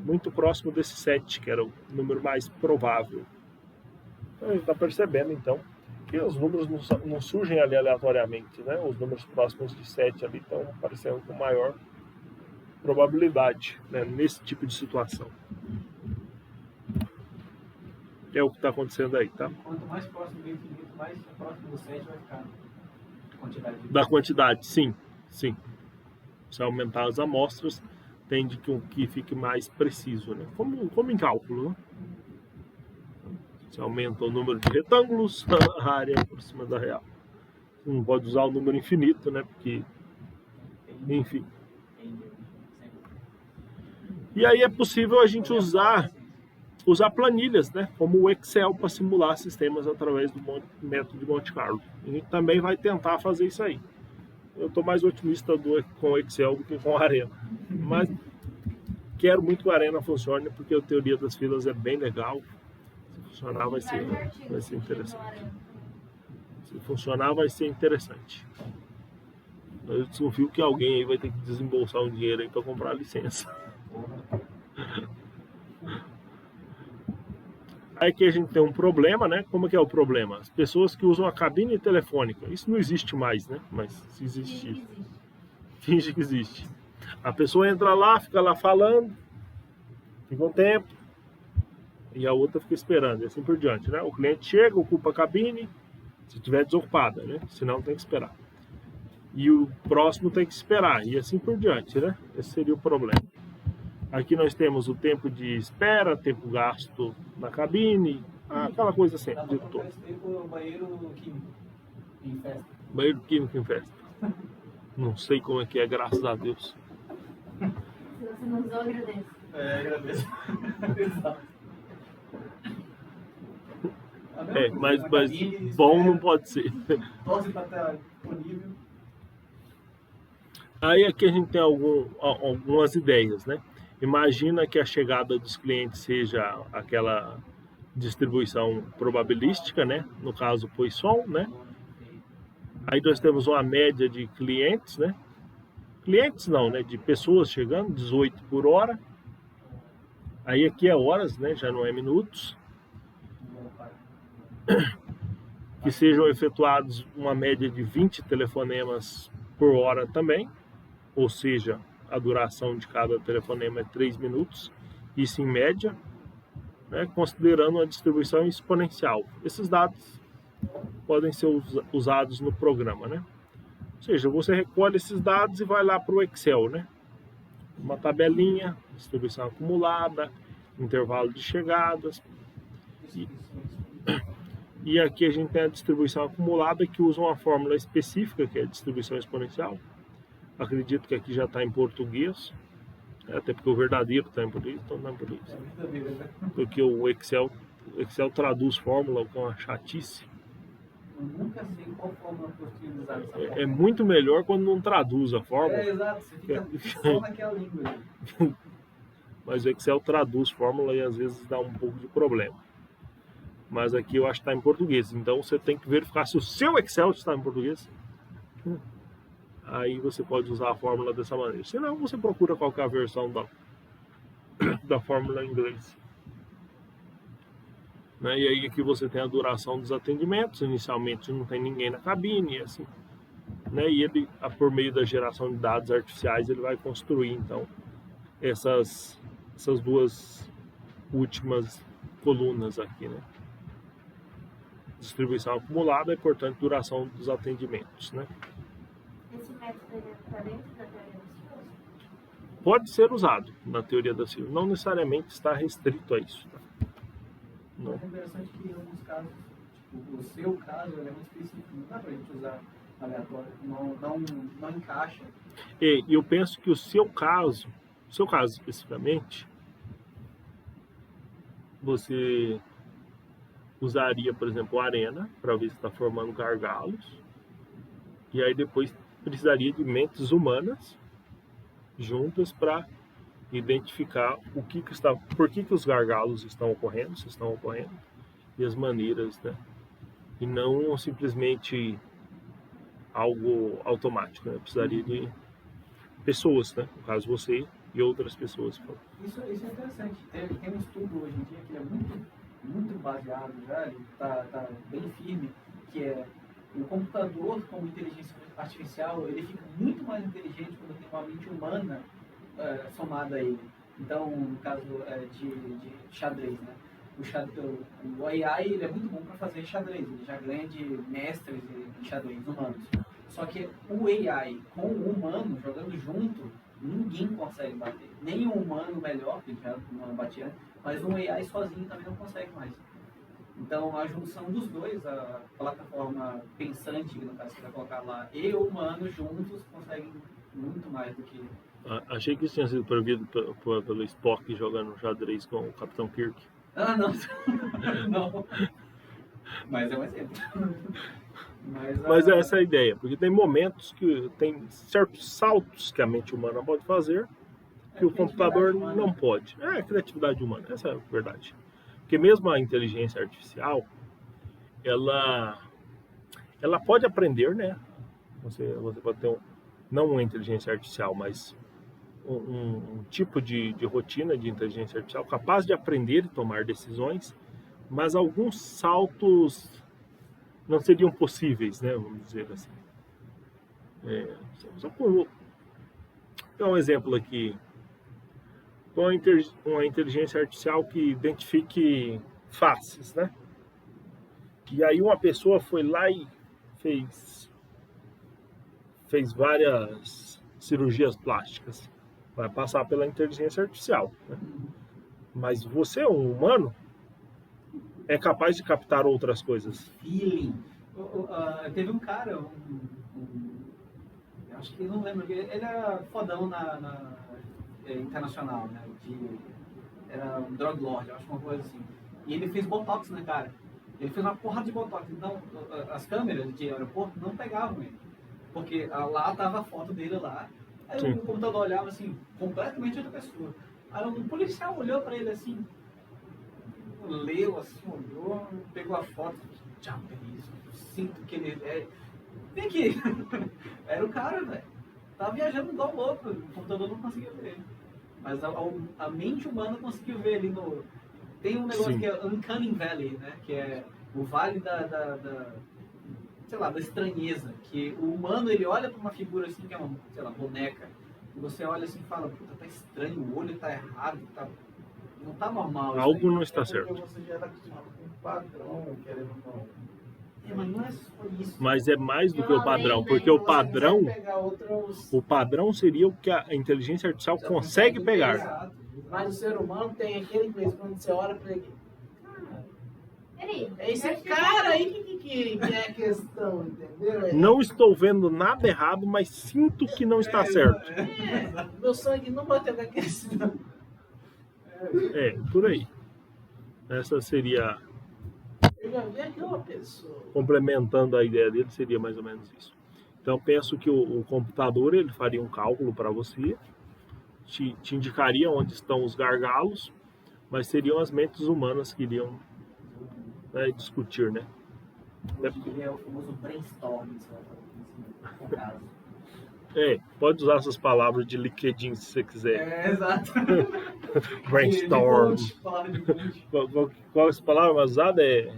Muito próximo desse 7, que era o número mais provável. Então a gente está percebendo, então, que os números não surgem ali aleatoriamente, né? Os números próximos de 7 ali estão aparecendo com maior probabilidade, né? Nesse tipo de situação. É o que está acontecendo aí, tá? Quanto mais próximo do infinito, mais próximo do 7 vai ficar a quantidade de... Da quantidade, sim. Sim. Se aumentar as amostras, tende que fique mais preciso, né? Como em cálculo, né? Se aumenta o número de retângulos, a área é por cima da real. Você não pode usar o número infinito, né? Porque, enfim. E aí é possível a gente usar planilhas, né? Como o Excel para simular sistemas através do método de Monte Carlo. A gente também vai tentar fazer isso aí. Eu estou mais otimista com o Excel do que com a Arena. Mas quero muito que a Arena funcione, porque a teoria das filas é bem legal. Se funcionar, vai ser interessante. Se funcionar, vai ser interessante. Eu desconfio que alguém aí vai ter que desembolsar um dinheiro aí para comprar a licença. Aí que a gente tem um problema, né? Como que é o problema? As pessoas que usam a cabine telefônica. Isso não existe mais, né? Mas se existir, finge que existe. A pessoa entra lá, fica lá falando, fica um tempo, e a outra fica esperando, e assim por diante, né? O cliente chega, ocupa a cabine, se estiver desocupada, né? Senão tem que esperar. E o próximo tem que esperar, e assim por diante, né? Esse seria o problema. Aqui nós temos o tempo de espera, tempo gasto na cabine, aquela coisa assim. Dá pra trocar esse tempo banheiro químico em festa. Banheiro químico em festa. Não sei como é que é, graças a Deus. Se você não usou, agradeço. Agradeço. Exato. Mas bom não pode ser. Torce para estar disponível. Aí aqui a gente tem algumas ideias, né? Imagina que a chegada dos clientes seja aquela distribuição probabilística, né? No caso, Poisson, né? Aí nós temos uma média de clientes, né? Clientes não, né? De pessoas chegando, 18 por hora. Aí aqui é horas, né? Já não é minutos. Que sejam efetuados uma média de 20 telefonemas por hora também. Ou seja, a duração de cada telefonema é 3 minutos, isso em média, né, considerando a distribuição exponencial. Esses dados podem ser usados no programa, né? Ou seja, você recolhe esses dados e vai lá para o Excel, né? Uma tabelinha, distribuição acumulada, intervalo de chegadas. E aqui a gente tem a distribuição acumulada, que usa uma fórmula específica, que é a distribuição exponencial. Acredito que aqui já está em português, até porque o verdadeiro está em português, então não é em português. Porque o Excel traduz fórmula, que é uma chatice. Eu nunca sei qual fórmula que eu estou utilizando. É muito melhor quando não traduz a fórmula. Exato, você fica só naquela língua. Mas o Excel traduz fórmula e às vezes dá um pouco de problema. Mas aqui eu acho que está em português, então você tem que verificar se o seu Excel está em português. Aí você pode usar a fórmula dessa maneira. Se não, você procura qual que é a versão da fórmula em inglês. Né? E aí aqui você tem a duração dos atendimentos. Inicialmente não tem ninguém na cabine, assim. Né? E ele, por meio da geração de dados artificiais, ele vai construir, então, essas duas últimas colunas aqui, né? Distribuição acumulada e, portanto, duração dos atendimentos, né? Esse método está dentro da teoria das filas? Pode ser usado na teoria das filas, não necessariamente está restrito a isso. Tá? Não. É interessante que em alguns casos, tipo, o seu caso é muito específico, não dá pra gente usar aleatório, não encaixa. E eu penso que o seu caso especificamente, você usaria, por exemplo, a arena para ver se está formando gargalos. E aí depois precisaria de mentes humanas juntas para identificar por que os gargalos estão ocorrendo, se estão ocorrendo, e as maneiras, né? E não simplesmente algo automático, né? Precisaria de pessoas, né? No caso você e outras pessoas. Isso é interessante. Tem um estudo hoje em dia que é muito baseado já, ele tá bem firme, que é o computador como inteligência artificial, ele fica muito mais inteligente quando tem uma mente humana somada a ele. Então, no caso de xadrez, né? O AI ele é muito bom para fazer xadrez, ele já ganha de mestres em xadrez humanos. Só que o AI com o humano jogando junto, ninguém consegue bater. Nem um humano melhor, que já não batia, mas um AI sozinho também não consegue mais. Então, a junção dos dois, a plataforma pensante, no caso que vai colocar lá, e o humano juntos conseguem muito mais do que... Achei que isso tinha sido previsto pelo Spock jogando xadrez com o Capitão Kirk. Ah, não. Não. Mas é um exemplo. Mas essa é a ideia, porque tem momentos que tem certos saltos que a mente humana pode fazer que o computador não pode. É a criatividade humana, essa é a verdade. Porque mesmo a inteligência artificial, ela pode aprender, né? Você pode ter não uma inteligência artificial, mas um tipo de rotina de inteligência artificial capaz de aprender e tomar decisões, mas alguns saltos não seriam possíveis, né? Vamos dizer assim. Vou dar um exemplo aqui. Uma inteligência artificial que identifique faces, né? E aí uma pessoa foi lá e fez várias cirurgias plásticas. Vai passar pela inteligência artificial, né? Mas você, um humano, é capaz de captar outras coisas. Feeling. Teve um cara, acho que não lembro, ele era fodão na internacional, né? Era um drug lord, acho uma coisa assim. E ele fez botox na cara. Ele fez uma porrada de botox. Então, as câmeras de aeroporto não pegavam ele. Porque lá tava a foto dele lá. Aí Sim. o computador olhava assim, completamente outra pessoa. Aí um policial olhou pra ele assim, leu assim, olhou, pegou a foto, diabo é isso? Eu sinto que ele é. Vem aqui! Era o cara, velho. Tava viajando igual louco, o computador não conseguia ver ele. Mas a mente humana conseguiu ver ele no. Tem um negócio Sim. que é Uncanny Valley, né? Que é o vale da estranheza. Que o humano, ele olha pra uma figura assim, que é uma, sei lá, boneca. E você olha assim e fala, puta, tá estranho, o olho tá errado, não tá normal. Algo não É está porque certo. você já está acostumado com um padrão, querendo ou não. Mas não é só isso. Mas é mais do que o padrão, porque o padrão, o padrão seria o que a inteligência artificial consegue pegar. Exato. Mas o ser humano tem aquele coisa, quando você olha para ele, Peraí. é esse cara aí que é a questão, entendeu? Não estou vendo nada errado, mas sinto que não está certo. Meu sangue não bateu com aquele. É, por aí. Essa seria, Eu já vi aquela pessoa. complementando a ideia dele, seria mais ou menos isso. Então, penso que o computador ele faria um cálculo para você, te indicaria onde estão os gargalos, mas seriam as mentes humanas que iriam, né, discutir, né? Ele é o famoso brainstorming, você vai falar no caso. Pode usar essas palavras de LinkedIn se você quiser. Exato. Brainstorm. Palavra de coach. Qual essa palavra mais usada é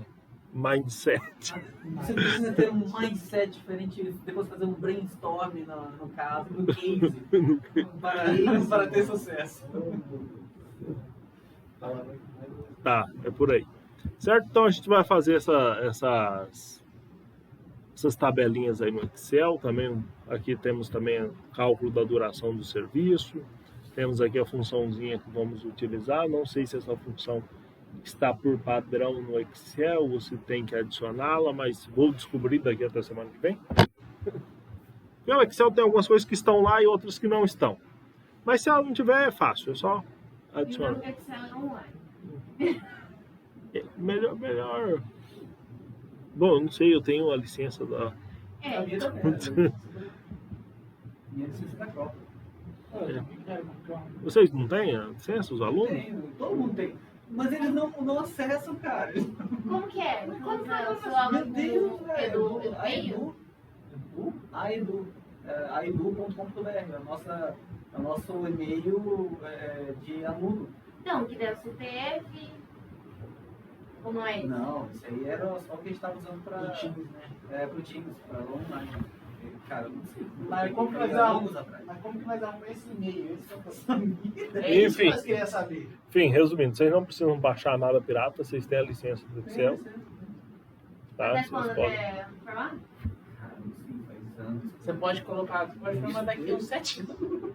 mindset. Você precisa ter um mindset diferente, depois fazer um brainstorm no caso, no case, para ter sucesso. Tá, é por aí. Certo? Então a gente vai fazer essas tabelinhas aí no Excel. Também, aqui temos também o cálculo da duração do serviço. Temos aqui a funçãozinha que vamos utilizar. Não sei se essa função está por padrão no Excel, você tem que adicioná-la, mas vou descobrir daqui até a semana que vem. O Excel tem algumas coisas que estão lá e outras que não estão. Mas se ela não tiver, é fácil, é só adicionar. Então, Excel é online. Melhor. Bom, eu não sei, eu tenho a licença da. É, A minha também. Minha licença da Copa. Vocês não têm a licença, os alunos? Tem, todo mundo tem. Mas eles não acessam, cara. como que é? Como Como que é? o seu aluno Meu Deus, velho. Edu? Aedu.com.br, é o nosso e-mail de aluno. Não, que deve ser CPF. Ou não é isso? Não, isso aí era só o que a gente estava usando para Do Teams, né? pro Teams, para online. Cara, eu não sei. Mas como que nós anos atrás. arrumamos esse e-mail? Esse é o problema. É isso que nós queríamos saber. Enfim, resumindo, vocês não precisam baixar nada pirata, vocês têm a licença do Excel. Tá? Até Vocês quando podem. é formar? Cara, não sei, faz anos. Você pode mandar aqui uns 7 anos.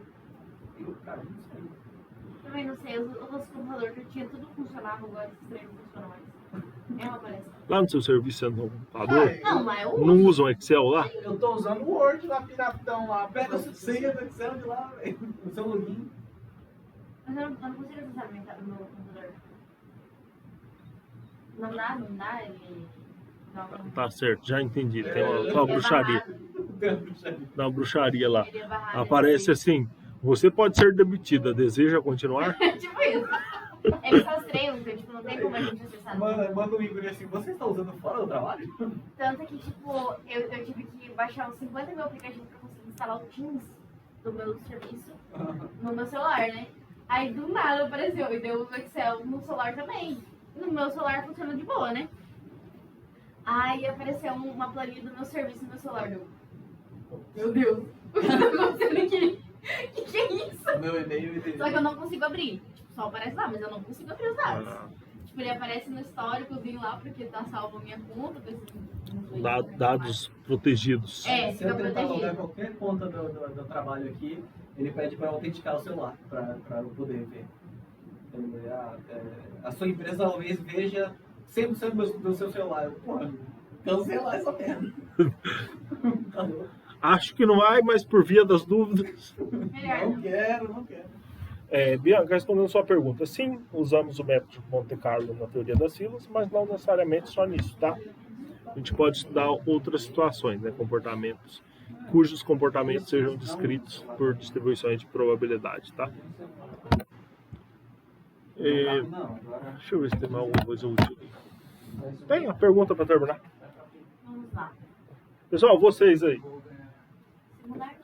Cara, não sei. Também não sei, os computadores que eu tinha, tudo funcionava, agora esses três não funcionam mais. É uma palestra. Lá no seu serviço você no computador, Não, mas eu não usam Excel lá? Eu tô usando o Word lá, piratão lá. Pega a sua senha do Excel de lá, velho. O seu login. Mas eu não consigo acessar o meu computador. Não dá, ele. Não. Tá certo, já entendi. Tem uma bruxaria. Dá uma bruxaria lá. Ele é barrado, Aparece assim: você pode ser demitida, deseja continuar? tipo isso. Eles rastreiam, então tipo, não tem como a gente acessar. Manda o Igor assim, você está usando fora do trabalho? Tanto que, tipo, eu tive que baixar uns 50 mil aplicativos pra conseguir instalar o Teams do meu serviço no meu celular, né? Aí do nada apareceu, e deu o Excel no celular também. No meu celular funciona de boa, né? Aí apareceu uma planilha do meu serviço no meu celular. Meu Deus, o que tá acontecendo aqui? Que é isso? Meu e-mail e Só que eu não consigo abrir. Tipo, só aparece lá, mas eu não consigo abrir os dados. Ah, Tipo, ele aparece no históricozinho lá, porque tá salvo a minha conta. dados protegidos. É, Se fica eu tentar logar protegido. qualquer conta do trabalho aqui, ele pede para autenticar o celular, para eu poder ver. A sua empresa talvez veja 100% do seu celular. Eu, porra, cancelar essa merda. Acho que não vai, mas por via das dúvidas. Melhor. Não quero. Bianca, respondendo a sua pergunta, sim, usamos o método de Monte Carlo na teoria das filas, mas não necessariamente só nisso, tá? A gente pode estudar outras situações, né? Comportamentos, cujos comportamentos sejam descritos por distribuições de probabilidade, tá? Deixa eu ver se tem mais alguma coisa útil. Tem uma pergunta para terminar. Vamos lá. Pessoal, vocês aí, Simular.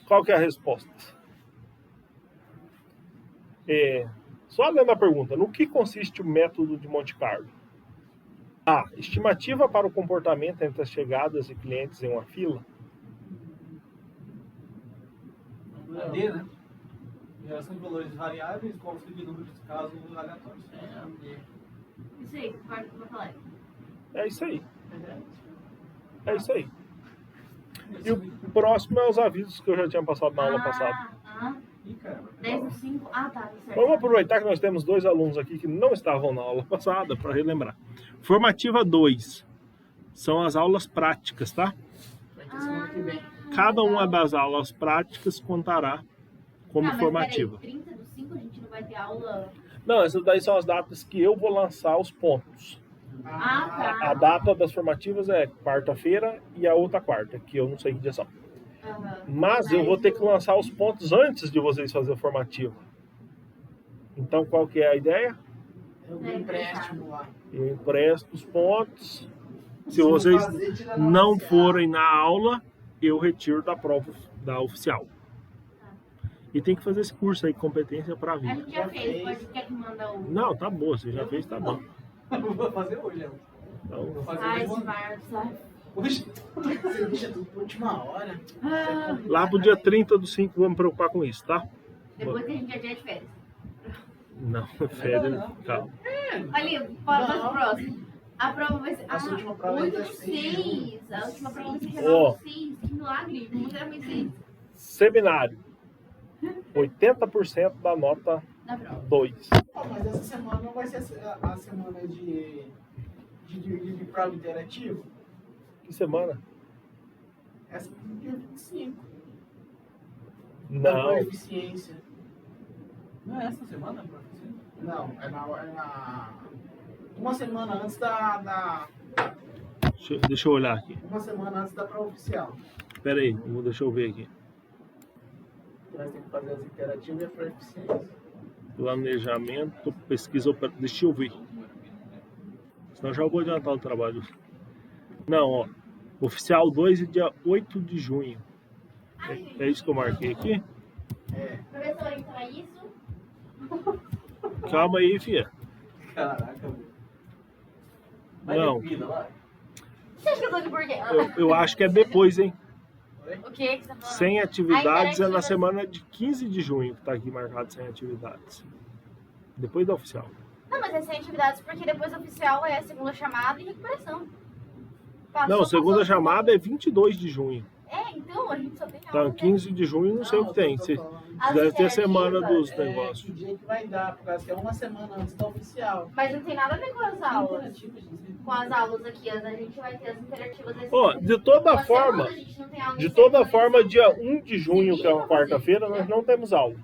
qual que é a resposta? Só lendo a pergunta, no que consiste o método de Monte Carlo? A. Estimativa para o comportamento entre as chegadas de clientes em uma fila. A D, né? Geração de valores variáveis com auxílio de números de casos aleatórios. Isso aí, concordo com o que eu falei. É isso aí. É isso aí. E o próximo é os avisos que eu já tinha passado na aula passada. Ih, caramba. 10 no 5. Ah, tá, certo. Vamos aproveitar que nós temos 2 alunos aqui que não estavam na aula passada para relembrar. Formativa 2 são as aulas práticas, tá? Vai ter semana que vem. Cada uma das aulas práticas contará como mas formativa. Peraí, 30 do 5 a gente não vai ter aula. Não, essas daí são as datas que eu vou lançar os pontos. Ah, tá. A data das formativas é quarta-feira e a outra quarta, que eu não sei que dia são. Aham. Mas eu vou ter que lançar os pontos antes de vocês fazerem a formativa. Então, qual que é a ideia? Eu dei empréstimo lá. Eu empresto os pontos. Se não vocês fazer, tira não nota forem na aula, eu retiro da prova da oficial. E tem que fazer esse curso aí, competência para A vir. gente já fez, pode quer que manda o. Não, tá boa, você já fez, tá bom. Vou fazer hoje, Léo. Então, Vou fazer Ai, hoje. esse Marcos. Hoje. Você deixa tudo pra última hora. Ah, lá pro dia 30/5 vamos me preocupar com isso, tá? depois que a gente já tiver de férias. Não, férias, calma. Ali, para o próximo. A prova vai ser. Nossa, a última prova 8 é do dia 6. A última prova vai ser dia Ó. 9 do 6. Que milagre. Como será que vai ser? Seminário. 80% da nota Na prova. 2. Mas essa semana não vai ser a semana de prova interativa? Que semana? Essa é do dia 25. Da Não. coeficiência. Não é essa semana, professor? Não, é na uma semana antes Deixa eu olhar aqui. uma semana antes da prova oficial. Pera aí, deixa eu ver aqui. Nós temos que fazer as interativas e a proficiência. Planejamento, pesquisa operativa. Deixa eu ver. Senão já vou adiantar o trabalho. Não, ó. Oficial 2 e dia 8 de junho. É isso que eu marquei aqui? Professor, então é isso? Calma aí, filha. Caraca, velho. Vai Não. ter vida lá? Você acha que eu tô de porquê? Eu acho que é depois, hein? O que você tá falando? Sem atividades é na interativa- semana de 15 de junho que tá aqui marcado sem atividades. Depois da oficial. Não, mas é sem atividades porque depois do oficial é a segunda chamada e recuperação. Passou, Não, segunda passou. chamada é 22 de junho. É, então a gente só tem Então, aula, né? 15 de junho não sei o que tem. eu Se, tô falando. As deve ter semana interativas, dos Que negócios. dia que vai dar, por causa que é uma semana antes da oficial. Mas não tem nada a ver com as aulas. Interativa, gente. Com as aulas aqui, a gente vai ter as interativas. Ó, de toda Uma forma, semana a gente não tem aula de em toda semana, forma, então- dia 1 de junho, que é uma quarta-feira, nós não temos aula.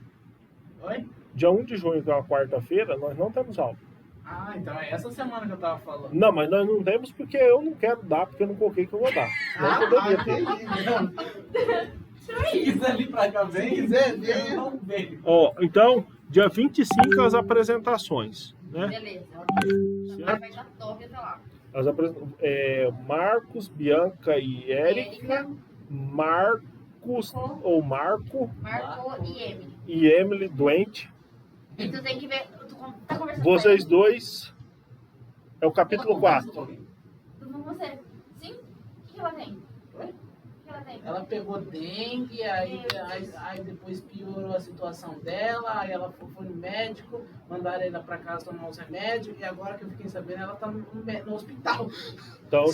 Oi? Dia 1 de junho, que é uma quarta-feira, nós não temos aula. Ah, então é essa semana que eu tava falando. Não, mas nós não temos porque eu não quero dar, porque eu não coloquei que eu vou dar. Não poderia ter. entendi. Se quiser vir pra cá, vem. Se quiser vir. Eu não venho. Ó, então, dia 25 as apresentações, né? Beleza, ok. Certo? Vai dar top até lá. Marcos, Bianca e Érica, Marcos ou Marco Marco e Emily. e Emily doente. E tu tem que ver. Tu tá conversando Vocês com dois é o capítulo 4. ele? Tu com você. Sim? O que ela tem? Oi? O que ela tem? Ela pegou dengue, aí depois piorou a situação dela, aí ela foi no médico, mandaram ela pra casa tomar os remédios, e agora que eu fiquei sabendo, ela tá no hospital. Então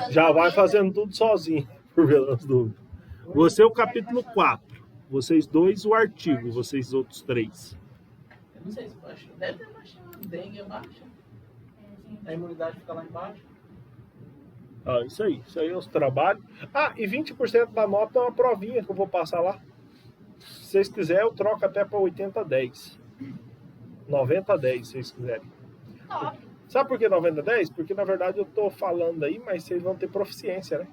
já vai fazendo tudo sozinho, por ver as dúvidas. Você é o capítulo 4. Vocês dois o artigo, vocês outros 3. Eu não sei se baixa. Deve ter baixado. Dengue é baixa. A imunidade fica lá embaixo. Ah, isso aí é os trabalhos. Ah, e 20% da nota é uma provinha que eu vou passar lá. Se vocês quiserem, eu troco até para 80-10. 90-10, se vocês quiserem. Top. Sabe por que 90-10? Porque na verdade eu tô falando aí, mas vocês vão ter proficiência, né?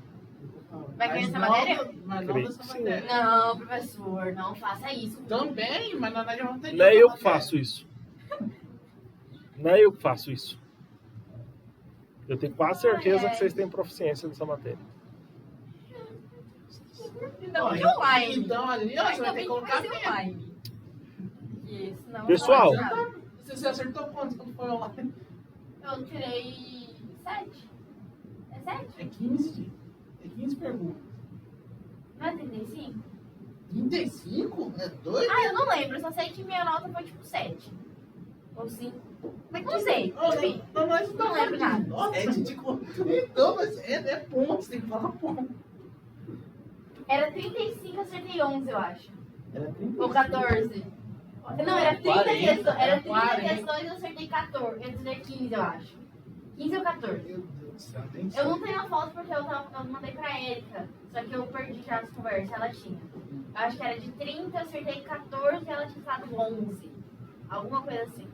Vai ganhar essa não- matéria? Mas não Creio dessa que sim. matéria. Não, professor, não faça isso. Também, mas na verdade vamos ter Não é eu que faço isso. Não é eu que faço isso. Eu tenho quase certeza que vocês têm proficiência nessa matéria. Não, de online. Então ali ó, Mas você vai ter também que colocar vai ser online. Isso, não. Pessoal. não vai ser Você acertou quanto quando foi online? nada. Eu tirei 7. É 7? É 15. É 15 perguntas. Não é 35? 35? É doido? Ah, eu não lembro. Eu só sei que minha nota foi tipo 7. Ou 5. Mas não sei. Enfim. Não lembro nada. Nossa, então, mas é ponto, você tem que falar ponto. Era 35, acertei 11, eu acho. Era 30. Ou 14. Não, era 30 40, questões. Era 30 40. questões e eu acertei 14. Eu acertei 15, eu acho. 15 ou 14. Meu Deus do céu, tem Eu não tenho a foto porque eu mandei pra Erika. Só que eu perdi já as conversas, ela tinha. Eu acho que era de 30, eu acertei 14 e ela tinha falado 11. Alguma coisa assim.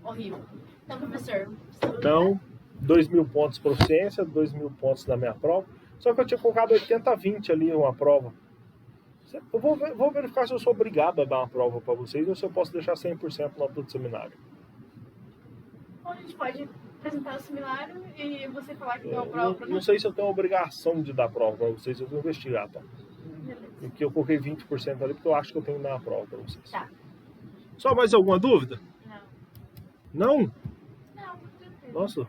Horrível. Então, professor. Então, 2.000 pontos de proficiência, 2.000 pontos na minha prova. Só que eu tinha colocado 80-20 ali uma prova. Eu vou verificar se eu sou obrigado a dar uma prova para vocês ou se eu posso deixar 100% no do seminário. Ou a gente pode apresentar o seminário e você falar que deu a Eu prova. não sei se eu tenho a obrigação de dar prova para vocês, eu vou investigar, tá? Porque eu coloquei 20% ali porque eu acho que eu tenho que dar uma prova para vocês. Tá. Só mais alguma dúvida? Não. Não? Não, tranquilo. Nossa,